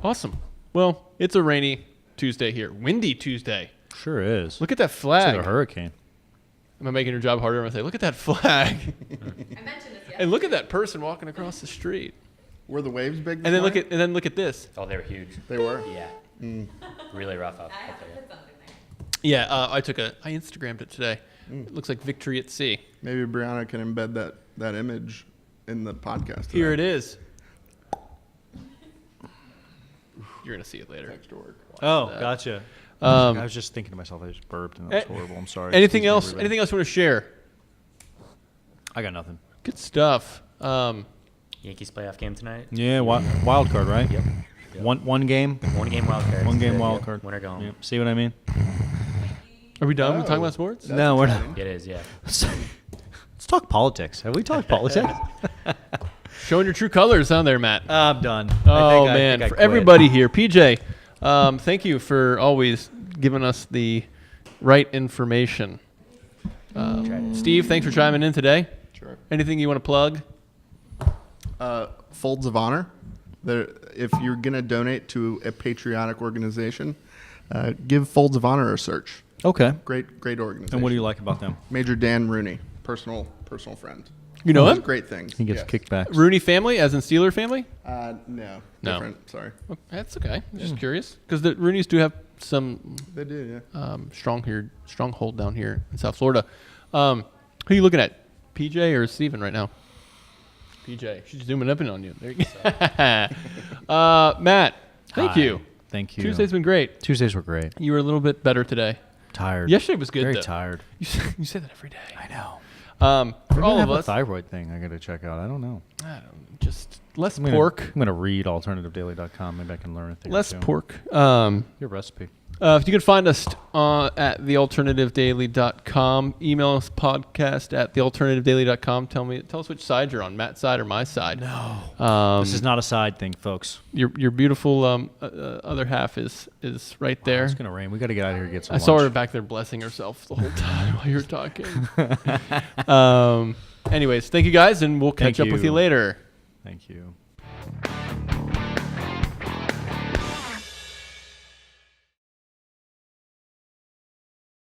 S1: Awesome. Well, it's a rainy Tuesday here. Windy Tuesday.
S2: sure is.
S1: Look at that
S2: It's
S1: flag.
S2: like a hurricane.
S1: Am I making your job harder? I'm going to say, look at that flag.
S5: I mentioned this yesterday.
S1: And look at that person walking across the street.
S4: Were the waves big?
S1: And then
S4: this morning?
S1: look at this.
S3: Oh, they were huge.
S4: They were.
S3: Yeah. Really rough up
S5: I have to
S3: there.
S5: put something there.
S1: Yeah, I Instagrammed it today. It looks like victory at sea.
S4: Maybe Brianna can embed that image in the podcast.
S1: Here it is. You're going to see it later.
S4: Next to work.
S2: Oh,
S1: that.
S2: gotcha.
S1: Um,
S2: I was just thinking to myself, I just burped, and that was horrible. I'm sorry.
S1: Anything
S2: Excuse me,
S1: else?
S2: everybody.
S1: Anything else you want to share?
S2: I got nothing.
S1: Good stuff.
S3: Yankees playoff game tonight.
S2: Yeah, wild card, right?
S3: Yep.
S2: One game.
S3: One game wild card.
S2: One game
S3: Yeah,
S2: wild
S3: yeah.
S2: card.
S3: Winner go home.
S2: Yep. See what I mean?
S1: Are we done with talking
S4: Oh.
S1: about sports?
S4: That's
S2: No, we're not.
S4: exciting.
S3: It is, yeah.
S2: Let's talk politics. Have we talked politics?
S1: Showing your true colors down there, Matt.
S2: I'm done.
S1: Oh, man. For everybody here, PJ, thank you for always giving us the right information. Steve, thanks for chiming in today.
S4: Sure.
S1: Anything you want to plug?
S4: Folds of Honor. If you're going to donate to a patriotic organization, give Folds of Honor a search.
S2: Okay.
S4: Great organization.
S2: And what do you like about them?
S4: Major Dan Rooney, personal friend.
S1: You know
S4: Does
S1: him?
S4: Great things.
S2: He gets
S4: yes.
S2: kickbacks.
S1: Rooney family, as in Steeler family?
S4: No.
S1: No.
S4: Different. Sorry.
S1: Oh, that's okay. Just curious. Because the Rooneys do have some
S4: They do, yeah.
S1: stronghold down here in South Florida. Who are you looking at? PJ or Steven right now? PJ. She's zooming up in on you. There you go. Matt, thank
S2: Hi.
S1: you.
S2: Thank you.
S1: Tuesday's been great.
S2: Tuesdays were great.
S1: You were a little bit better today.
S2: Tired.
S1: Yesterday was good,
S2: Very
S1: though.
S2: tired.
S1: You say that every day.
S2: I know.
S1: For all of
S2: have a
S1: us,
S2: thyroid thing I got to check out. I don't know.
S1: just less
S2: I'm gonna-
S1: pork.
S2: I'm going to read alternativedaily.com. Maybe I can learn a thing or
S1: Less
S2: two.
S1: pork.
S2: Your recipe.
S1: If you can find us at thealternativedaily.com, email us podcast at thealternativedaily.com. Tell us which side you're on, Matt's side or my side.
S2: No, this is not a side thing, folks.
S1: Your beautiful other half is right there.
S2: It's gonna rain. We got to get out of here and get some
S1: I saw
S2: lunch.
S1: her back there blessing herself the whole time while you were talking. Anyways, thank you guys, and we'll catch up with you later.
S2: Thank you.